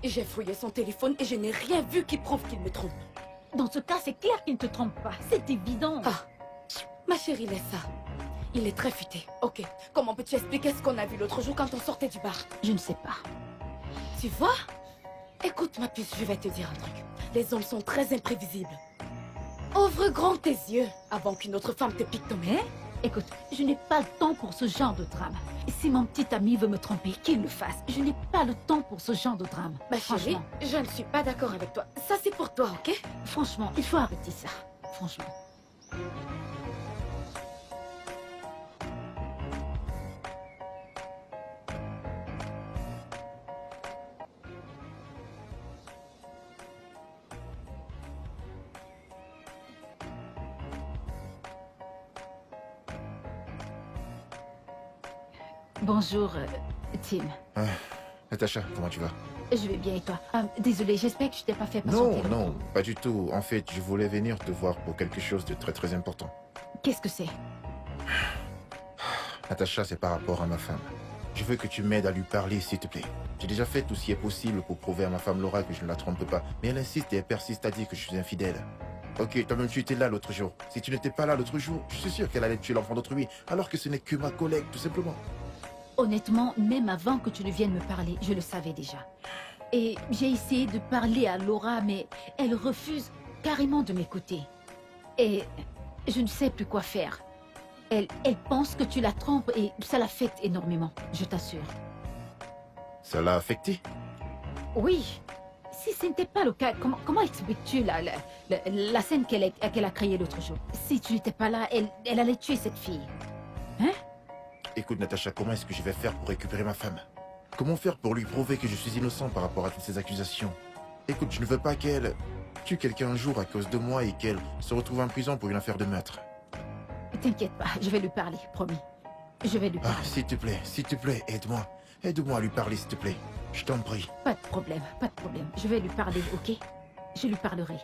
J'ai fouillé son téléphone et je n'ai rien vu qui prouve qu'il me trompe. Dans ce cas, c'est clair qu'il ne te trompe pas. C'est évident. Ah, ma chérie, laisse ça. Il est très futé. Ok, comment peux-tu expliquer ce qu'on a vu l'autre jour quand on sortait du bar? Je ne sais pas. Tu vois? Écoute ma puce, je vais te dire un truc. Les hommes sont très imprévisibles. Ouvre grand tes yeux avant qu'une autre femme te pique ton nez. Écoute, je n'ai pas le temps pour ce genre de drame. Et si mon petit ami veut me tromper, qu'il le fasse. Je n'ai pas le temps pour ce genre de drame. Ma chérie, Franchement. je ne suis pas d'accord avec toi. Ça, c'est pour toi, ok? Franchement, il faut arrêter ça. Franchement. Bonjour, Tim. Natacha, comment tu vas? Je vais bien et toi? Désolée, j'espère que je t'ai pas fait patienter. Non, non, pas du tout. En fait, je voulais venir te voir pour quelque chose de très important. Qu'est-ce que c'est? Natacha, c'est par rapport à ma femme. Je veux que tu m'aides à lui parler, s'il te plaît. J'ai déjà fait tout ce qui est possible pour prouver à ma femme Laura que je ne la trompe pas. Mais elle insiste et elle persiste à dire que je suis infidèle. Ok, toi-même tu étais là l'autre jour. Si tu n'étais pas là l'autre jour, je suis sûr qu'elle allait tuer l'enfant d'autrui, alors que ce n'est que ma collègue, tout simplement. Honnêtement, même avant que tu ne viennes me parler, je le savais déjà. Et j'ai essayé de parler à Laura, mais elle refuse carrément de m'écouter. Et je ne sais plus quoi faire. Elle pense que tu la trompes et ça l'affecte énormément, je t'assure. Ça l'a affecté? Oui. Si ce n'était pas le cas, comment expliques-tu la scène qu'elle a créée l'autre jour? Si tu n'étais pas là, elle allait tuer cette fille. Hein? Écoute, Natacha, comment est-ce que je vais faire pour récupérer ma femme? Comment faire pour lui prouver que je suis innocent par rapport à toutes ces accusations? Écoute, je ne veux pas qu'elle tue quelqu'un un jour à cause de moi et qu'elle se retrouve en prison pour une affaire de meurtre. T'inquiète pas, je vais lui parler, promis. Je vais lui parler. Ah, s'il te plaît, aide-moi. Aide-moi à lui parler, s'il te plaît. Je t'en prie. Pas de problème, pas de problème. Je vais lui parler, ok? Je lui parlerai.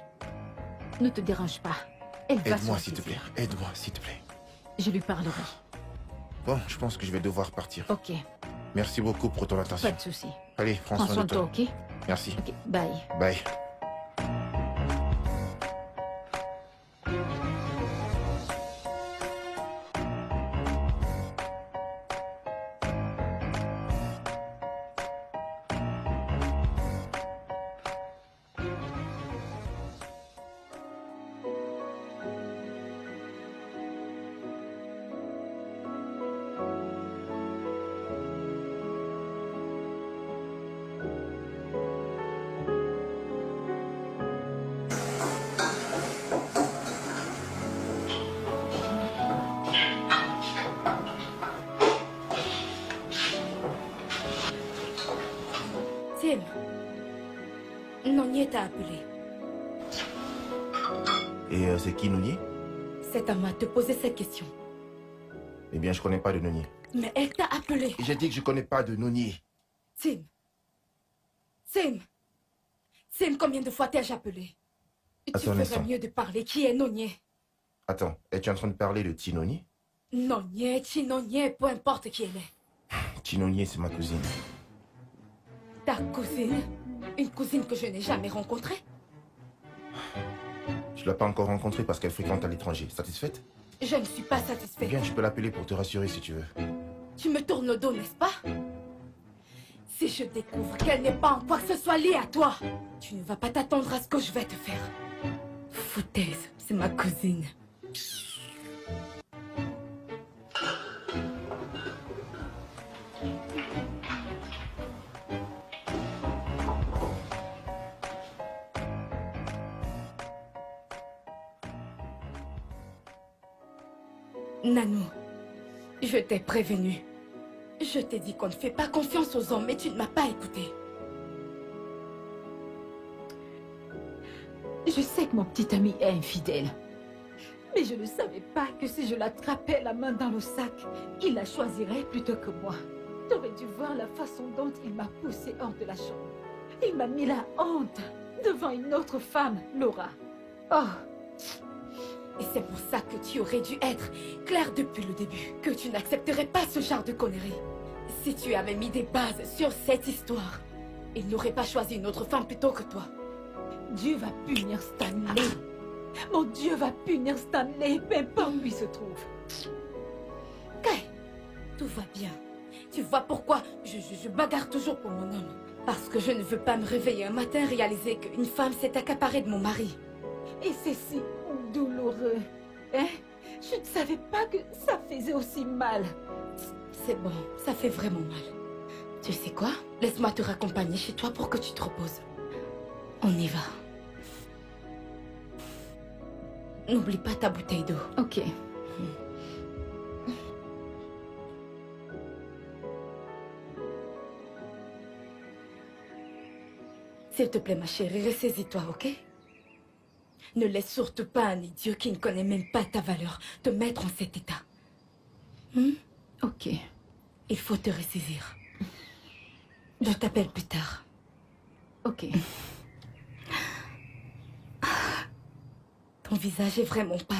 Ne te dérange pas. Elle va Aide-moi, se s'il te plaît. saisir. Aide-moi, s'il te plaît. Je lui parlerai. Bon, je pense que je vais devoir partir. Ok, Merci beaucoup pour ton pas attention. de souci. Allez, prends soin de toi. ok? Merci. Ok, bye. Bye. Tim, Nonier t'a appelé. Et c'est qui Nounier? C'est à moi de te poser cette question. Eh bien, je connais pas de Nounier. Mais elle t'a appelé. J'ai dit que je connais pas de Nounier. Tim. Tim, combien de fois t'ai-je appelé? Tu Attends un ferais instant. mieux de parler. Qui est Nonier? Attends, es-tu en train de parler de Tinoni? Nonier, Chinonier, peu importe qui elle est. Tinonier, c'est ma cousine. Ta cousine? Une cousine que je n'ai jamais rencontrée? Je l'ai pas encore rencontrée parce qu'elle fréquente à l'étranger. Satisfaite? Je ne suis pas Eh satisfaite. bien, je peux l'appeler pour te rassurer si tu veux. Tu me tournes le dos, n'est-ce pas? Si je découvre qu'elle n'est pas en quoi que ce soit liée à toi, tu ne vas pas t'attendre à ce que je vais te faire. Foutaise, c'est ma cousine. Nanou, je t'ai prévenu. Je t'ai dit qu'on ne fait pas confiance aux hommes, mais tu ne m'as pas écouté. Je sais que mon petit ami est infidèle. Mais je ne savais pas que si je l'attrapais la main dans le sac, il la choisirait plutôt que moi. T'aurais dû voir la façon dont il m'a poussé hors de la chambre. Il m'a mis la honte devant une autre femme, Laura. Oh, Et c'est pour ça que tu aurais dû être clair depuis le début, que tu n'accepterais pas ce genre de conneries. Si tu avais mis des bases sur cette histoire, il n'aurait pas choisi une autre femme plutôt que toi. Dieu va punir Stanley. Mon Dieu va punir Stanley, peu importe où il se trouve. Kay, tout va bien. Tu vois pourquoi je bagarre toujours pour mon homme. Parce que je ne veux pas me réveiller un matin et réaliser qu'une femme s'est accaparée de mon mari. Et c'est si douloureux. Hein? Je ne savais pas que ça faisait aussi mal. C'est bon, ça fait vraiment mal. Tu sais quoi? Laisse-moi te raccompagner chez toi pour que tu te reposes. On y va. N'oublie pas ta bouteille d'eau. Ok. S'il te plaît, ma chérie, ressaisis-toi, ok? Ne laisse surtout pas un idiot qui ne connaît même pas ta valeur te mettre en cet état. Ok. Il faut te ressaisir. Je t'appelle plus tard. Ok. Ton visage est vraiment pâle.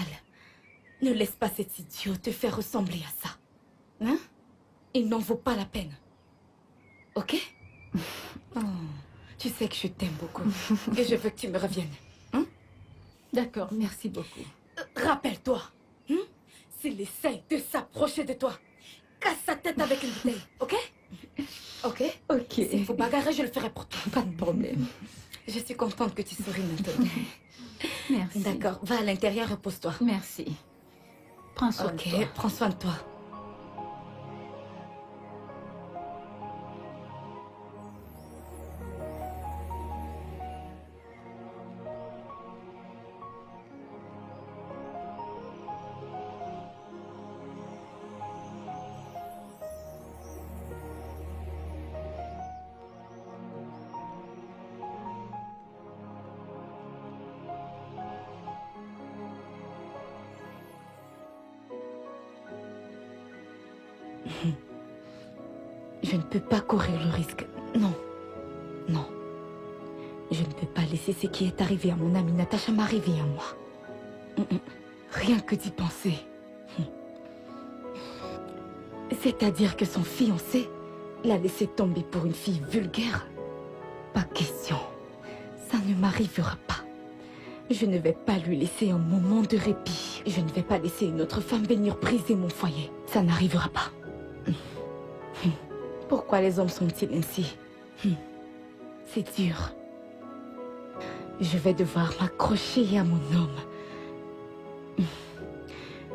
Ne laisse pas cet idiot te faire ressembler à ça. Hein? Il n'en vaut pas la peine. Ok? Oh, tu sais que je t'aime beaucoup. Et je veux que tu me reviennes. Hein? D'accord, merci beaucoup. Rappelle-toi. S'il essaye de s'approcher de toi, casse sa tête avec une bouteille. Ok? Ok? Ok. S'il faut bagarrer, je le ferai pour toi. Pas de problème. Je suis contente que tu souris maintenant. Merci. D'accord, va à l'intérieur, repose-toi. Merci. Prends soin de Ok, toi. prends soin de toi. Je ne peux pas courir le risque. Non. Non. Je ne peux pas laisser ce qui est arrivé à mon amie Natacha m'arriver à moi. Rien que d'y penser. C'est-à-dire que son fiancé l'a laissé tomber pour une fille vulgaire? Pas question. Ça ne m'arrivera pas. Je ne vais pas lui laisser un moment de répit. Je ne vais pas laisser une autre femme venir briser mon foyer. Ça n'arrivera pas. Pourquoi les hommes sont-ils ainsi? C'est dur. Je vais devoir m'accrocher à mon homme.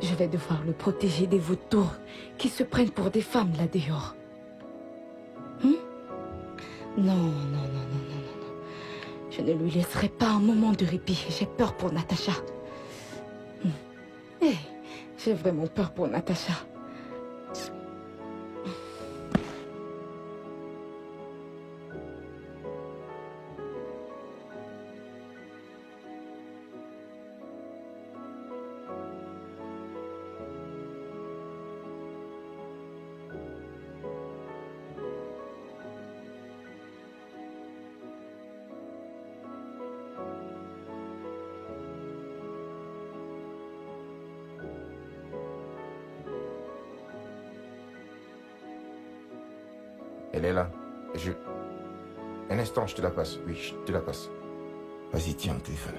Je vais devoir le protéger des vautours qui se prennent pour des femmes là dehors. Non, non, non, non, non, non. Je ne lui laisserai pas un moment de répit. J'ai peur pour Natacha. J'ai vraiment peur pour Natacha. Elle est là. Un instant, je te la passe. Oui, je te la passe. Vas-y, tiens le téléphone.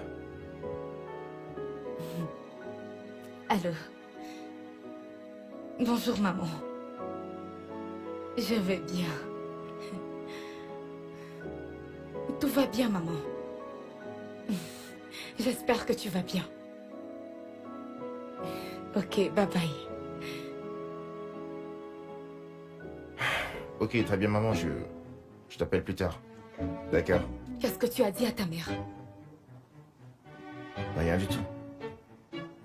Allô? Bonjour, maman. Je vais bien. Tout va bien, maman. J'espère que tu vas bien. Ok, bye bye. Ok, très bien, maman, je t'appelle plus tard. D'accord? Qu'est-ce que tu as dit à ta mère? Rien du tout.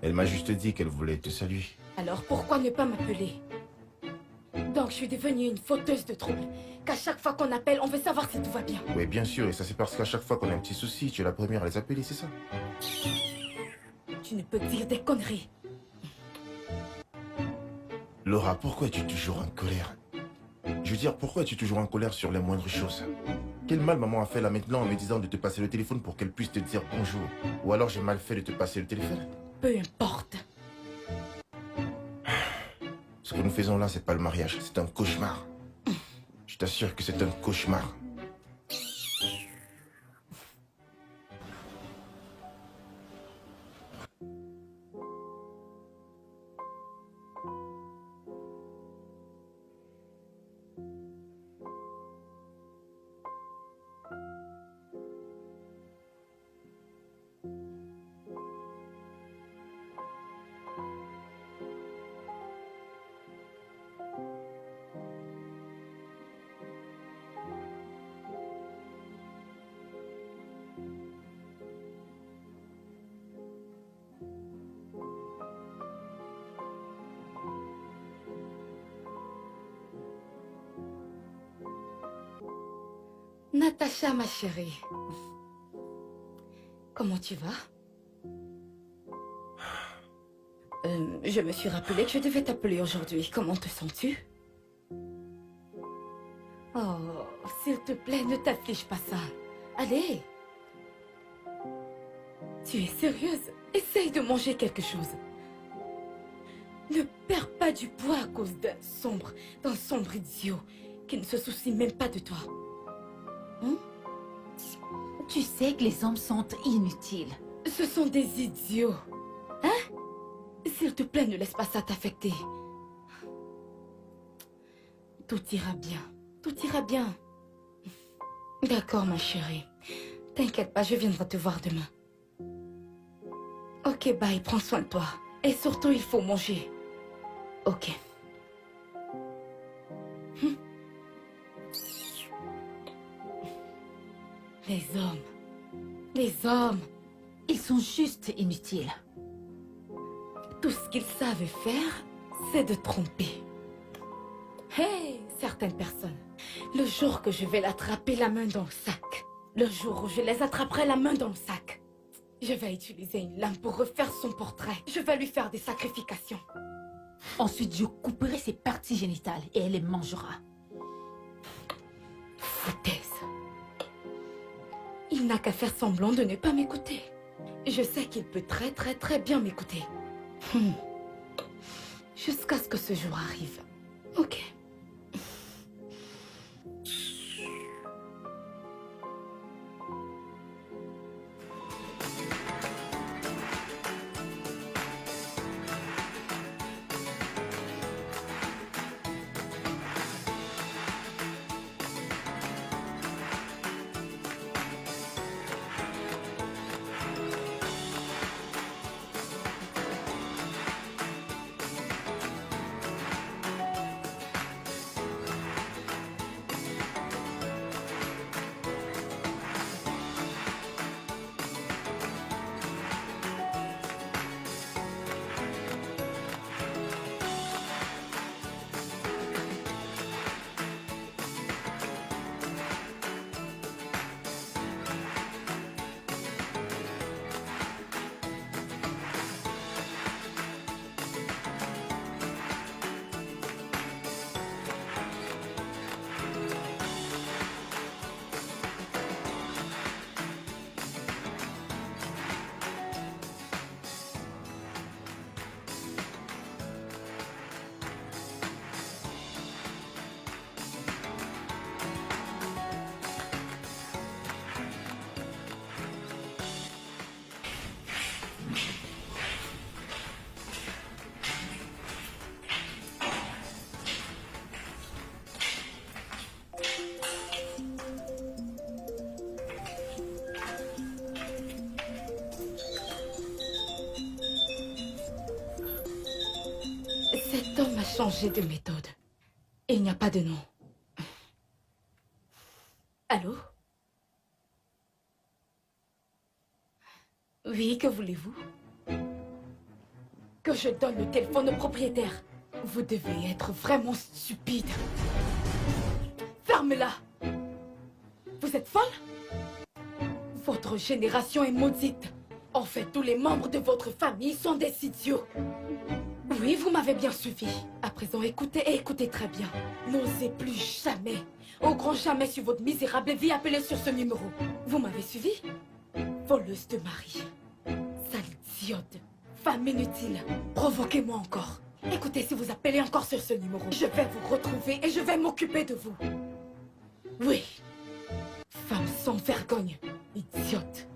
Elle m'a juste dit qu'elle voulait te saluer. Alors pourquoi ne pas m'appeler? Donc je suis devenue une fauteuse de troubles. Qu'à chaque fois qu'on appelle, on veut savoir si tout va bien. Oui, bien sûr, et ça c'est parce qu'à chaque fois qu'on a un petit souci, tu es la première à les appeler, c'est ça? Tu ne peux dire des conneries. Laura, pourquoi es-tu toujours en colère? Je veux dire, pourquoi es-tu toujours en colère sur les moindres choses? Quel mal maman a fait là maintenant en me disant de te passer le téléphone pour qu'elle puisse te dire bonjour? Ou alors j'ai mal fait de te passer le téléphone? Peu importe. Ce que nous faisons là, c'est pas le mariage, c'est un cauchemar. Je t'assure que c'est un cauchemar. Natacha, ma chérie. Comment tu vas? Je me suis rappelé que je devais t'appeler aujourd'hui. Comment te sens-tu? Oh, s'il te plaît, ne t'afflige pas ça. Allez. Tu es sérieuse? Essaye de manger quelque chose. Ne perds pas du poids à cause d'un sombre idiot qui ne se soucie même pas de toi. Tu sais que les hommes sont inutiles. Ce sont des idiots. Hein? S'il te plaît, ne laisse pas ça t'affecter. Tout ira bien. Tout ira bien. D'accord, ma chérie. T'inquiète pas, je viendrai te voir demain. Ok, bye, prends soin de toi. Et surtout, il faut manger. Ok. Les hommes. Les hommes. Ils sont juste inutiles. Tout ce qu'ils savent faire, c'est de tromper. Hey, certaines personnes. Le jour que je vais l'attraper la main dans le sac. Le jour où je les attraperai la main dans le sac. Je vais utiliser une lame pour refaire son portrait. Je vais lui faire des sacrifications. Ensuite, je couperai ses parties génitales et elle les mangera. Foutaise. Il n'a qu'à faire semblant de ne pas m'écouter. Je sais qu'il peut très bien m'écouter. Jusqu'à ce que ce jour arrive. Ok. Cet homme a changé de méthode. Et il n'y a pas de nom. Allô? Oui, que voulez-vous? Que que je donne le téléphone au propriétaire. Vous devez être vraiment stupide. Ferme-la. Vous êtes folle? Votre génération est maudite. En fait, tous les membres de votre famille sont des idiots. Oui, vous m'avez bien suivi. À présent, écoutez et écoutez très bien. N'osez plus jamais, au grand jamais sur votre misérable vie appeler sur ce numéro. Vous m'avez suivi? Voleuse de mari. Sale idiote. Femme inutile. Provoquez-moi encore. Écoutez, si vous appelez encore sur ce numéro, je vais vous retrouver et je vais m'occuper de vous. Oui. Femme sans vergogne. Idiote.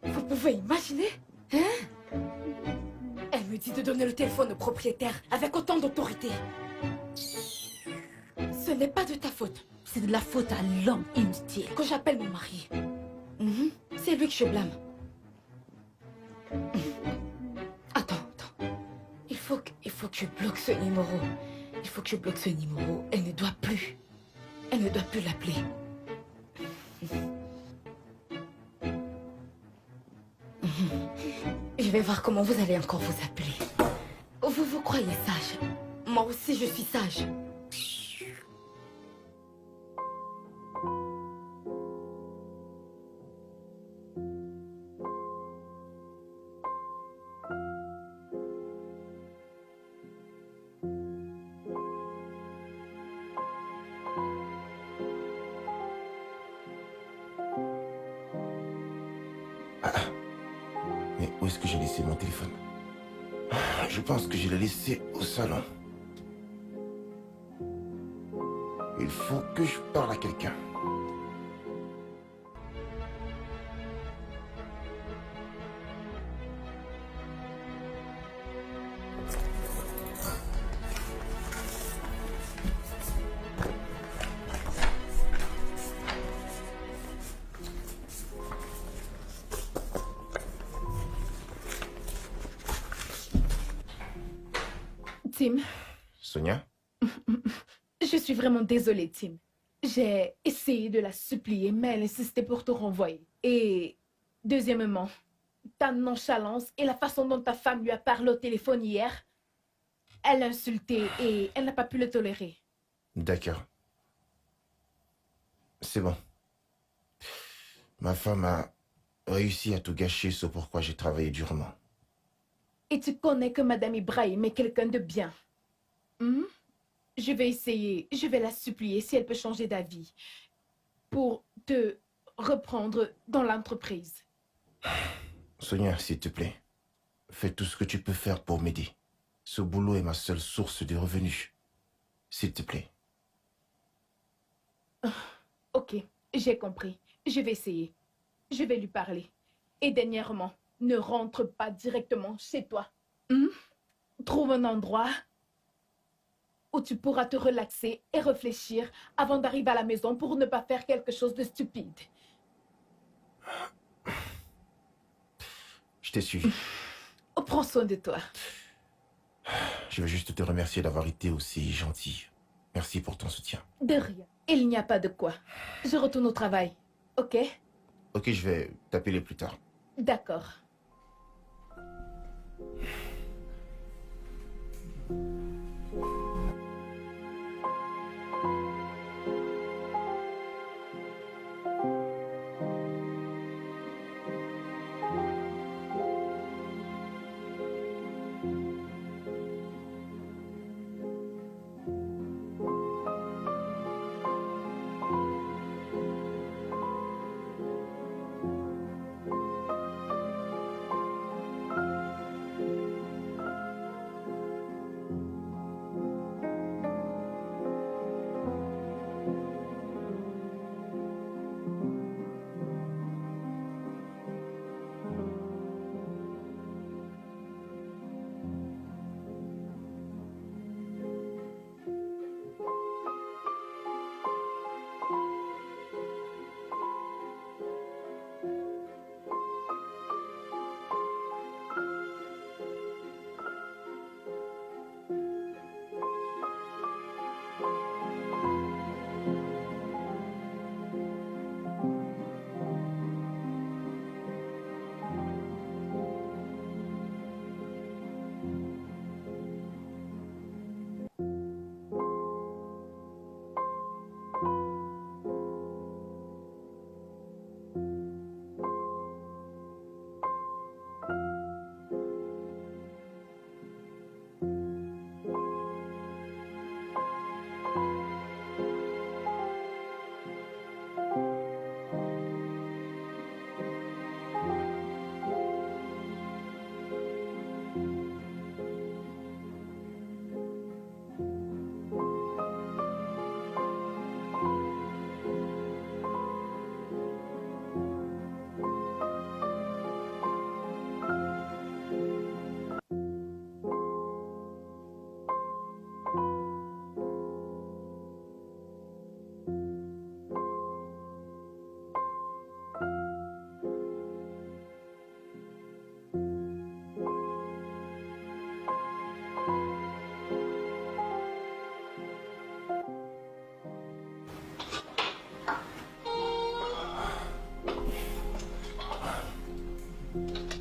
Vous pouvez imaginer? Hein? Elle me dit de donner le téléphone au propriétaire avec autant d'autorité. Ce n'est pas de ta faute. C'est de la faute à l'homme inutile. Que j'appelle mon mari. C'est lui que je blâme. Attends. Il faut que je bloque ce numéro. Il faut que je bloque ce numéro. Elle ne doit plus l'appeler. Je vais voir comment vous allez encore vous appeler. Vous croyez sage? Moi aussi, je suis sage. Mais où est-ce que j'ai laissé mon téléphone? Je pense que je l'ai laissé au salon. Il faut que je parle à quelqu'un. Tim, Sonia? je suis vraiment désolée, Tim. J'ai essayé de la supplier, mais elle insistait pour te renvoyer. Et deuxièmement, ta nonchalance et la façon dont ta femme lui a parlé au téléphone hier, elle l'a insulté et elle n'a pas pu le tolérer. D'accord. C'est bon. Ma femme a réussi à tout gâcher, ce pourquoi j'ai travaillé durement. Et tu connais que Madame Ibrahim est quelqu'un de bien. Je vais essayer, je vais la supplier si elle peut changer d'avis pour te reprendre dans l'entreprise. Sonia, s'il te plaît, fais tout ce que tu peux faire pour m'aider. Ce boulot est ma seule source de revenus. S'il te plaît. Ok, j'ai compris. Je vais essayer. Je vais lui parler. Et dernièrement, ne rentre pas directement chez toi. Trouve un endroit où tu pourras te relaxer et réfléchir avant d'arriver à la maison pour ne pas faire quelque chose de stupide. Je t'ai suivi. Prends soin de toi. Je veux juste te remercier d'avoir été aussi gentil. Merci pour ton soutien. De rien. Il n'y a pas de quoi. Je retourne au travail. Ok? Ok, je vais t'appeler plus tard. D'accord.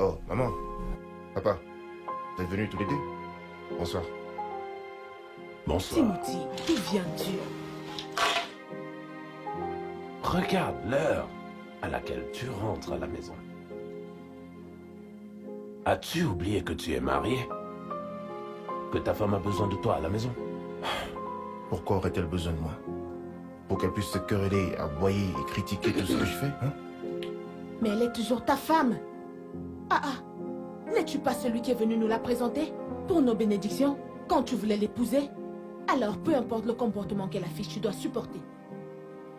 Oh, maman. Papa. Vous êtes venus tous les deux? Bonsoir. Bonsoir. Timothy, d'où viens-tu? Regarde l'heure à laquelle tu rentres à la maison. As-tu oublié que tu es marié? Que ta femme a besoin de toi à la maison? Pourquoi aurait-elle besoin de moi? Pour qu'elle puisse se quereller, aboyer et critiquer tout ce que je fais, hein? Mais elle est toujours ta femme. Ah ah, n'es-tu pas celui qui est venu nous la présenter pour nos bénédictions quand tu voulais l'épouser? Alors, peu importe le comportement qu'elle affiche, tu dois supporter.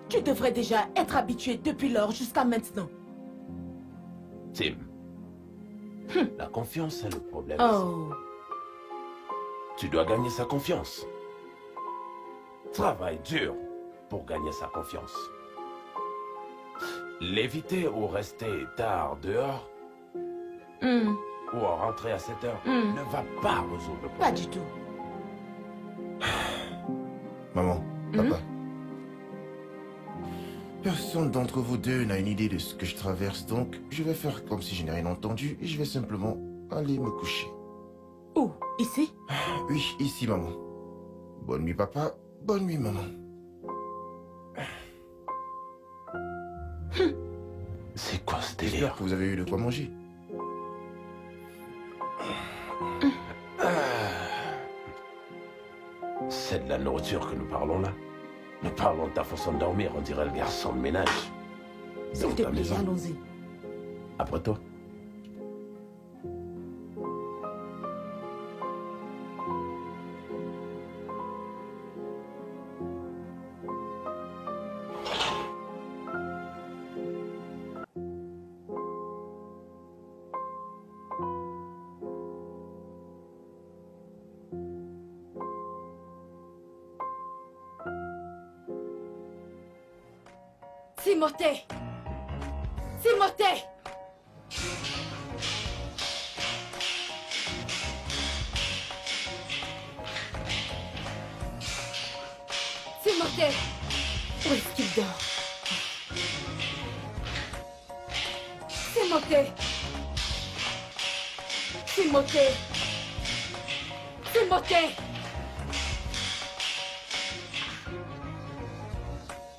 Tu devrais déjà être habitué depuis lors jusqu'à maintenant. Tim, la confiance est le problème. Oh, Tu dois gagner sa confiance. Travaille dur pour gagner sa confiance. L'éviter ou rester tard dehors ou rentrer à 7 heures ne va pas résoudre le problème. pas du tout. Maman, papa. Personne d'entre vous deux n'a une idée de ce que je traverse, donc je vais faire comme si je n'ai rien entendu et je vais simplement aller me coucher. Où? Ici? Oui, ici, maman. Bonne nuit, papa. Bonne nuit, maman. C'est quoi ce J'espère délire? que vous avez eu de quoi manger. C'est de la nourriture que nous parlons là. Nous parlons de ta façon de dormir, on dirait le garçon de ménage. S'il Dans te ta plaît, maison. allons-y. Après toi. Timothée! Timothée! Timothée! Où est-ce qu'il dort? Timothée! Timothée! Timothée!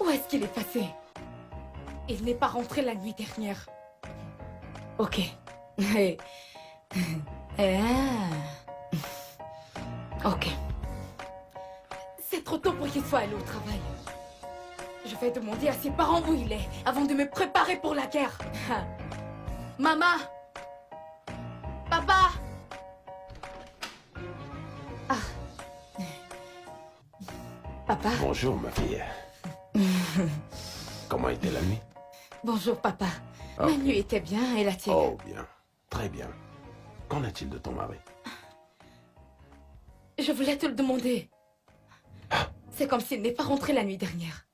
Où est-ce qu'il est passé? Il n'est pas rentré la nuit dernière. Ok. Ok. C'est trop tôt pour qu'il soit allé au travail. Je vais demander à ses parents où il est avant de me préparer pour la guerre. Maman! Papa! Ah. Papa? Bonjour ma fille. Comment était la nuit? Bonjour, papa. Ah. Ma nuit était bien et la tienne? Oh bien, très bien. Qu'en est-il de ton mari? Je voulais te le demander. C'est comme s'il n'est pas rentré la nuit dernière.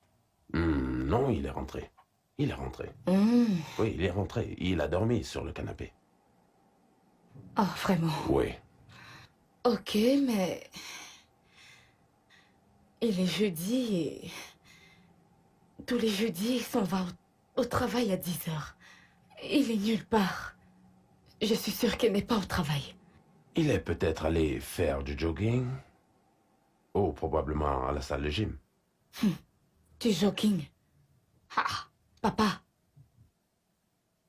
Non, il est rentré. Il est rentré. Oui, il est rentré. Il a dormi sur le canapé. Oh, vraiment? Oui. Ok, mais... Il est jeudi et... Tous les jeudis, il s'en va au travail à 10 heures. Il est nulle part. Je suis sûre qu'il n'est pas au travail. Il est peut-être allé faire du jogging. Ou probablement à la salle de gym. Du jogging. Ah, papa.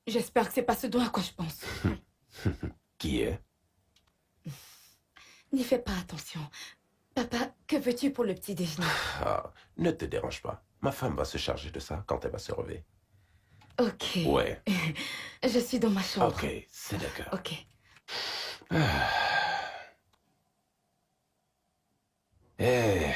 J'espère que c'est pas ce dont à quoi je pense. Qui est? N'y fais pas attention. Papa, que veux-tu pour le petit déjeuner? Ah, ne te dérange pas. Ma femme va se charger de ça quand elle va se réveiller. Ok. Ouais. Je suis dans ma chambre. Ok, c'est d'accord. Ok. Eh...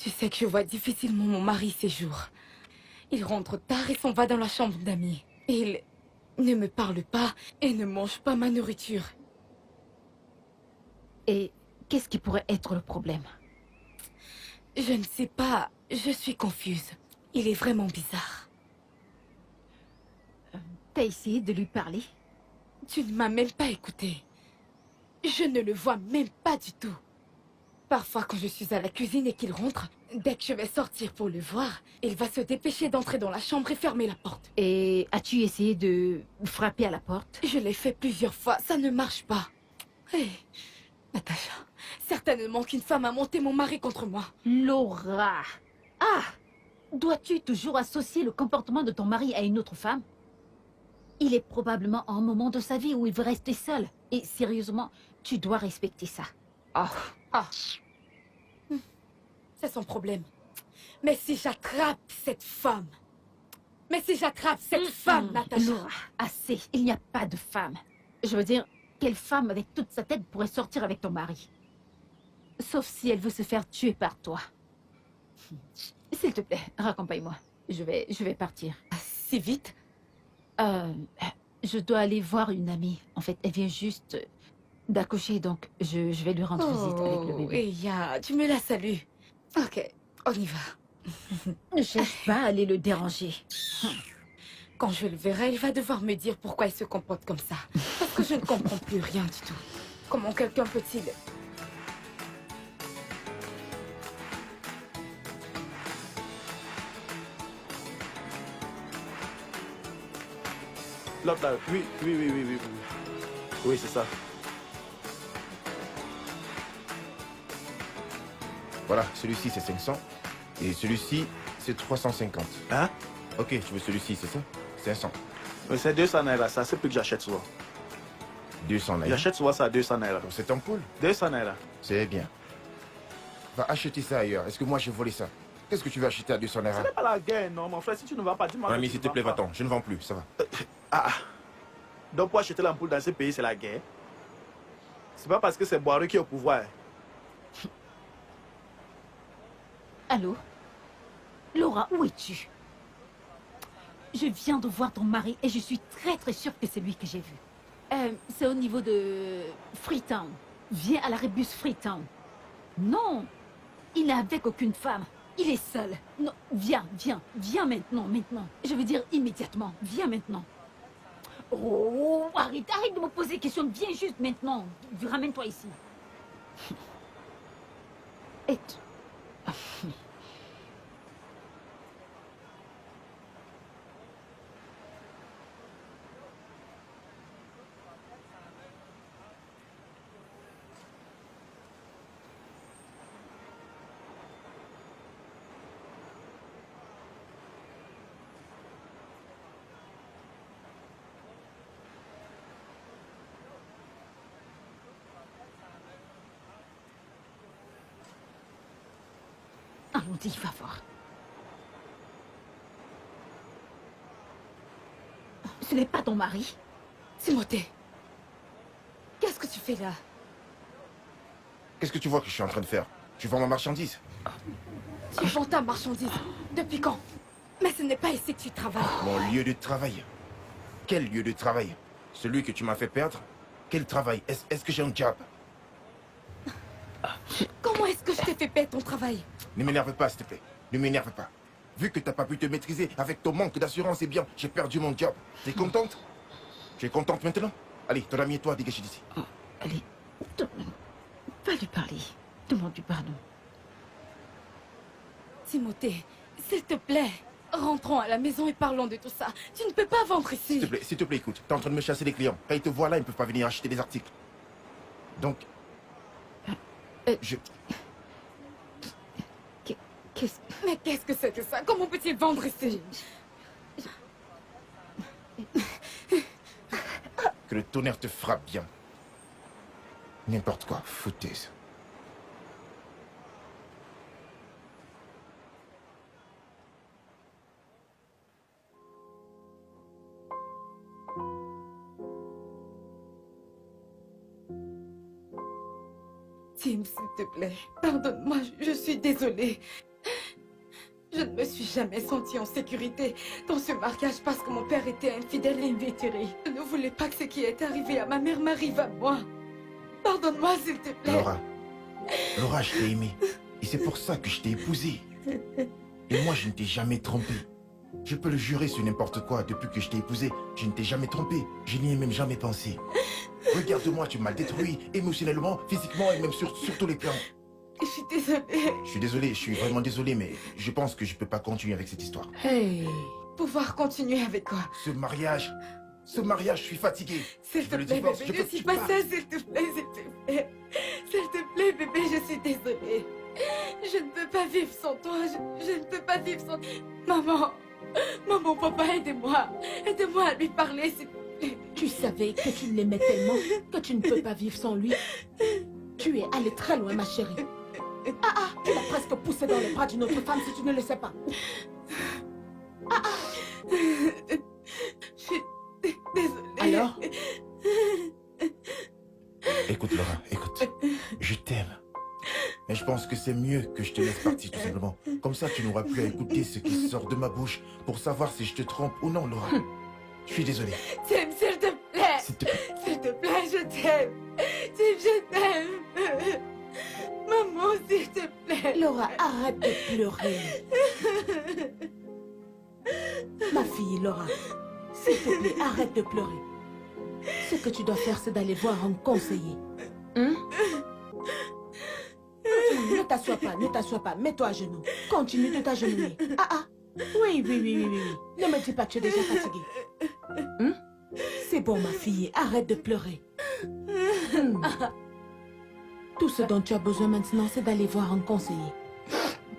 Tu sais que je vois difficilement mon mari ces jours. Il rentre tard et s'en va dans la chambre d'amis. Il ne me parle pas et ne mange pas ma nourriture. Et qu'est-ce qui pourrait être le problème? Je ne sais pas, je suis confuse. Il est vraiment bizarre. T'as essayé de lui parler? Tu ne m'as même pas écouté. Je ne le vois même pas du tout. Parfois, quand je suis à la cuisine et qu'il rentre, dès que je vais sortir pour le voir, il va se dépêcher d'entrer dans la chambre et fermer la porte. Et as-tu essayé de frapper à la porte? Je l'ai fait plusieurs fois, ça ne marche pas. Hé, Natacha, certainement qu'une femme a monté mon mari contre moi. Laura! Ah! Dois-tu toujours associer le comportement de ton mari à une autre femme? Il est probablement à un moment de sa vie où il veut rester seul. Et sérieusement, tu dois respecter ça. Ah, c'est son problème. Mais si j'attrape cette femme... Natacha... Laura, assez. Il n'y a pas de femme. Je veux dire, quelle femme avec toute sa tête pourrait sortir avec ton mari? Sauf si elle veut se faire tuer par toi. S'il te plaît, raccompagne-moi. Je vais partir. Si vite? Je dois aller voir une amie. En fait, elle vient juste d'accoucher, donc je vais lui rendre visite avec le bébé. Eya, tu me la salues. Ok, on y va. Ne cherche pas à aller le déranger. Quand je le verrai, il va devoir me dire pourquoi il se comporte comme ça. Parce que je ne comprends plus rien du tout. Comment quelqu'un peut-il... L'autre là, oui. Oui, c'est ça. Voilà, celui-ci c'est 500. Et celui-ci c'est 350. Hein? Ok, tu veux celui-ci, c'est ça? 500. Mais c'est 200 naira, ça, c'est plus que j'achète souvent. 200 naira. J'achète souvent ça à 200 naira. Pour cette ampoule? 200 naira. C'est bien. Va acheter ça ailleurs. Est-ce que moi j'ai volé ça? Qu'est-ce que tu veux acheter à 200 Ce naira? n'est pas la guerre, non, mon frère. Si tu ne vas pas, dis-moi. Mon que ami, tu s'il ne te vas plaît, pas. va-t'en. Je ne vends plus, ça va. Donc pour acheter l'ampoule dans ce pays, c'est la guerre. C'est pas parce que c'est Boireux qui est au pouvoir. Allô? Laura, où es-tu? Je viens de voir ton mari et je suis très sûre que c'est lui que j'ai vu. C'est au niveau de Freetown. Viens à la Rébus Freetown. Non, il n'est avec aucune femme. Il est seul. Non, viens maintenant. Je veux dire immédiatement. Viens maintenant. Oh, arrête de me poser des questions. Viens juste maintenant. Ramène-toi ici. Et... Allons-y, va voir. Ce n'est pas ton mari. Timothée, qu'est-ce que tu fais là? Qu'est-ce que tu vois que je suis en train de faire? Tu vends ma marchandise? Tu vends ta marchandise. Depuis quand? Mais ce n'est pas ici que tu travailles. Mon lieu de travail? Quel lieu de travail? Celui que tu m'as fait perdre? Quel travail? Est-ce que j'ai un job? Comment est-ce que je t'ai fait perdre ton travail? Ne m'énerve pas, s'il te plaît. Ne m'énerve pas. Vu que t'as pas pu te maîtriser avec ton manque d'assurance, eh bien, j'ai perdu mon job. T'es contente? Tu es contente maintenant? Allez, ton ami et toi, dégagez d'ici. Allez, va lui parler. Demande-lui pardon. Timothée, s'il te plaît, rentrons à la maison et parlons de tout ça. Tu ne peux pas vendre ici. S'il te plaît, écoute. T'es en train de me chasser les clients. Quand ils te voient là, ils ne peuvent pas venir acheter des articles. Donc... je... Mais qu'est-ce que c'est que ça? Comment peut-il vendre ici? Que le tonnerre te frappe bien. N'importe quoi, foutaise. Tim, s'il te plaît, pardonne-moi, je suis désolée. Je ne me suis jamais sentie en sécurité dans ce mariage parce que mon père était infidèle et invétéré. Je ne voulais pas que ce qui est arrivé à ma mère m'arrive à moi. Pardonne-moi, s'il te plaît. Laura, je t'ai aimé. Et c'est pour ça que je t'ai épousée. Et moi, je ne t'ai jamais trompé. Je peux le jurer sur n'importe quoi. Depuis que je t'ai épousée, je ne t'ai jamais trompé. Je n'y ai même jamais pensé. Regarde-moi, tu m'as détruit émotionnellement, physiquement et même sur tous les plans. Je suis désolée. Je suis vraiment désolé, mais je pense que je peux pas continuer avec cette histoire. Hey, pouvoir continuer avec quoi? Ce mariage, je suis fatigué. S'il Je te veux le plaît, divorce, bébé, je ne veux que dis tu pas partes. ça, s'il te plaît, s'il te plaît. S'il te plaît, bébé, je suis désolée. Je ne peux pas vivre sans toi, je ne peux pas vivre sans... Maman, papa, aidez-moi. Aidez-moi à lui parler, s'il te plaît. Tu savais que tu l'aimais tellement que tu ne peux pas vivre sans lui. Tu es allée très loin, ma chérie. Tu l'as presque poussé dans les bras d'une autre femme si tu ne le sais pas. Je suis désolée. Alors? Écoute, Laura, écoute. Je t'aime. Mais je pense que c'est mieux que je te laisse partir, tout simplement. Comme ça, tu n'auras plus à écouter ce qui sort de ma bouche pour savoir si je te trompe ou non, Laura. Je suis désolé. Tim, s'il te plaît. S'il te plaît. S'il te plaît, je t'aime. Tim, je t'aime. Maman, s'il te plaît. Laura, arrête de pleurer. Ma fille, Laura, s'il te plaît, arrête de pleurer. Ce que tu dois faire, c'est d'aller voir un conseiller. Ne t'assois pas, mets-toi à genoux. Continue de t'agenouiller. Oui. Ne me dis pas que tu es déjà fatiguée. C'est bon, ma fille, arrête de pleurer. Tout ce dont tu as besoin maintenant, c'est d'aller voir un conseiller.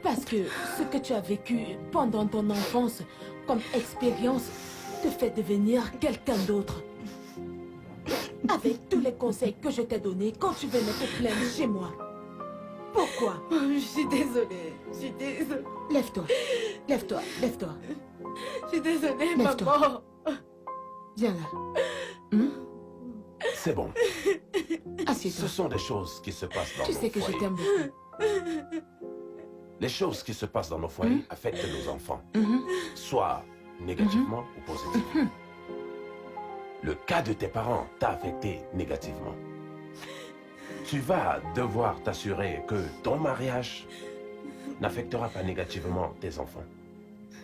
Parce que ce que tu as vécu pendant ton enfance comme expérience te fait devenir quelqu'un d'autre. Avec tous les conseils que je t'ai donnés quand tu venais te plaindre chez moi. Pourquoi? Je suis désolée. Lève-toi. Je suis désolée, Lève-toi. maman. Viens là. C'est bon. Assieds-toi. Ce sont des choses qui se passent dans Tu nos sais que je foyers. t'aime beaucoup. Les choses qui se passent dans nos foyers affectent nos enfants, Mhm. soit négativement ou positivement. Le cas de tes parents t'a affecté négativement. Tu vas devoir t'assurer que ton mariage n'affectera pas négativement tes enfants.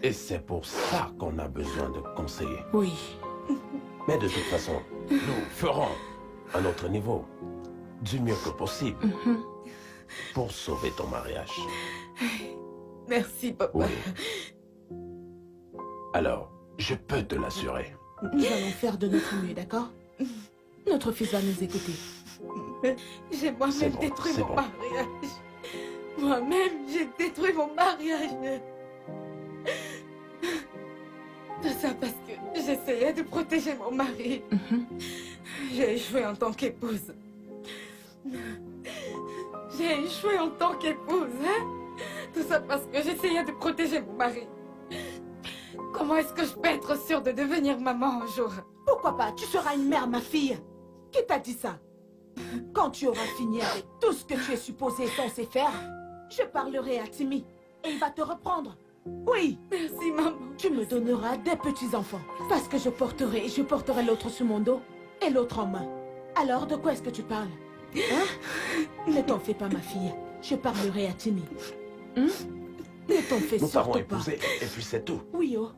Et c'est pour ça qu'on a besoin de conseillers. Oui. Mais de toute façon, nous ferons à notre niveau du mieux que possible pour sauver ton mariage. Merci, papa. Oui. Alors, je peux te l'assurer. Nous allons faire de notre mieux, d'accord? Notre fils va nous écouter. J'ai C'est moi-même bon, détruit c'est mon bon. mariage. Moi-même, j'ai détruit mon mariage. Tout ça parce que j'essayais de protéger mon mari. J'ai échoué en tant qu'épouse. J'ai échoué en tant qu'épouse, hein? Tout ça parce que j'essayais de protéger mon mari. Comment est-ce que je peux être sûre de devenir maman un jour? Pourquoi pas? Tu seras une mère, ma fille. Qui t'a dit ça? Quand tu auras fini avec tout ce que tu es supposé et censé faire, je parlerai à Timmy et il va te reprendre. Oui, Merci, maman. tu me donneras des petits-enfants. Parce que je porterai l'autre sur mon dos et l'autre en main. Alors, de quoi est-ce que tu parles? Hein? Ne t'en fais pas, ma fille. Je parlerai à Timmy. Ne t'en fais Nous t'avons surtout pas. épousé et puis c'est tout. Oui, oh.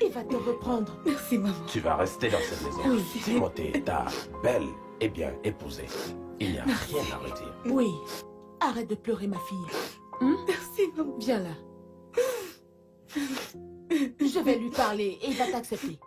Il va te reprendre. Merci, maman. Tu vas rester dans cette maison. Oui. Timothée, ta belle et bien épousée. Il n'y a rien à redire. Oui. Arrête de pleurer, ma fille. Merci, maman. Viens là. Je vais lui parler et il va t'accepter.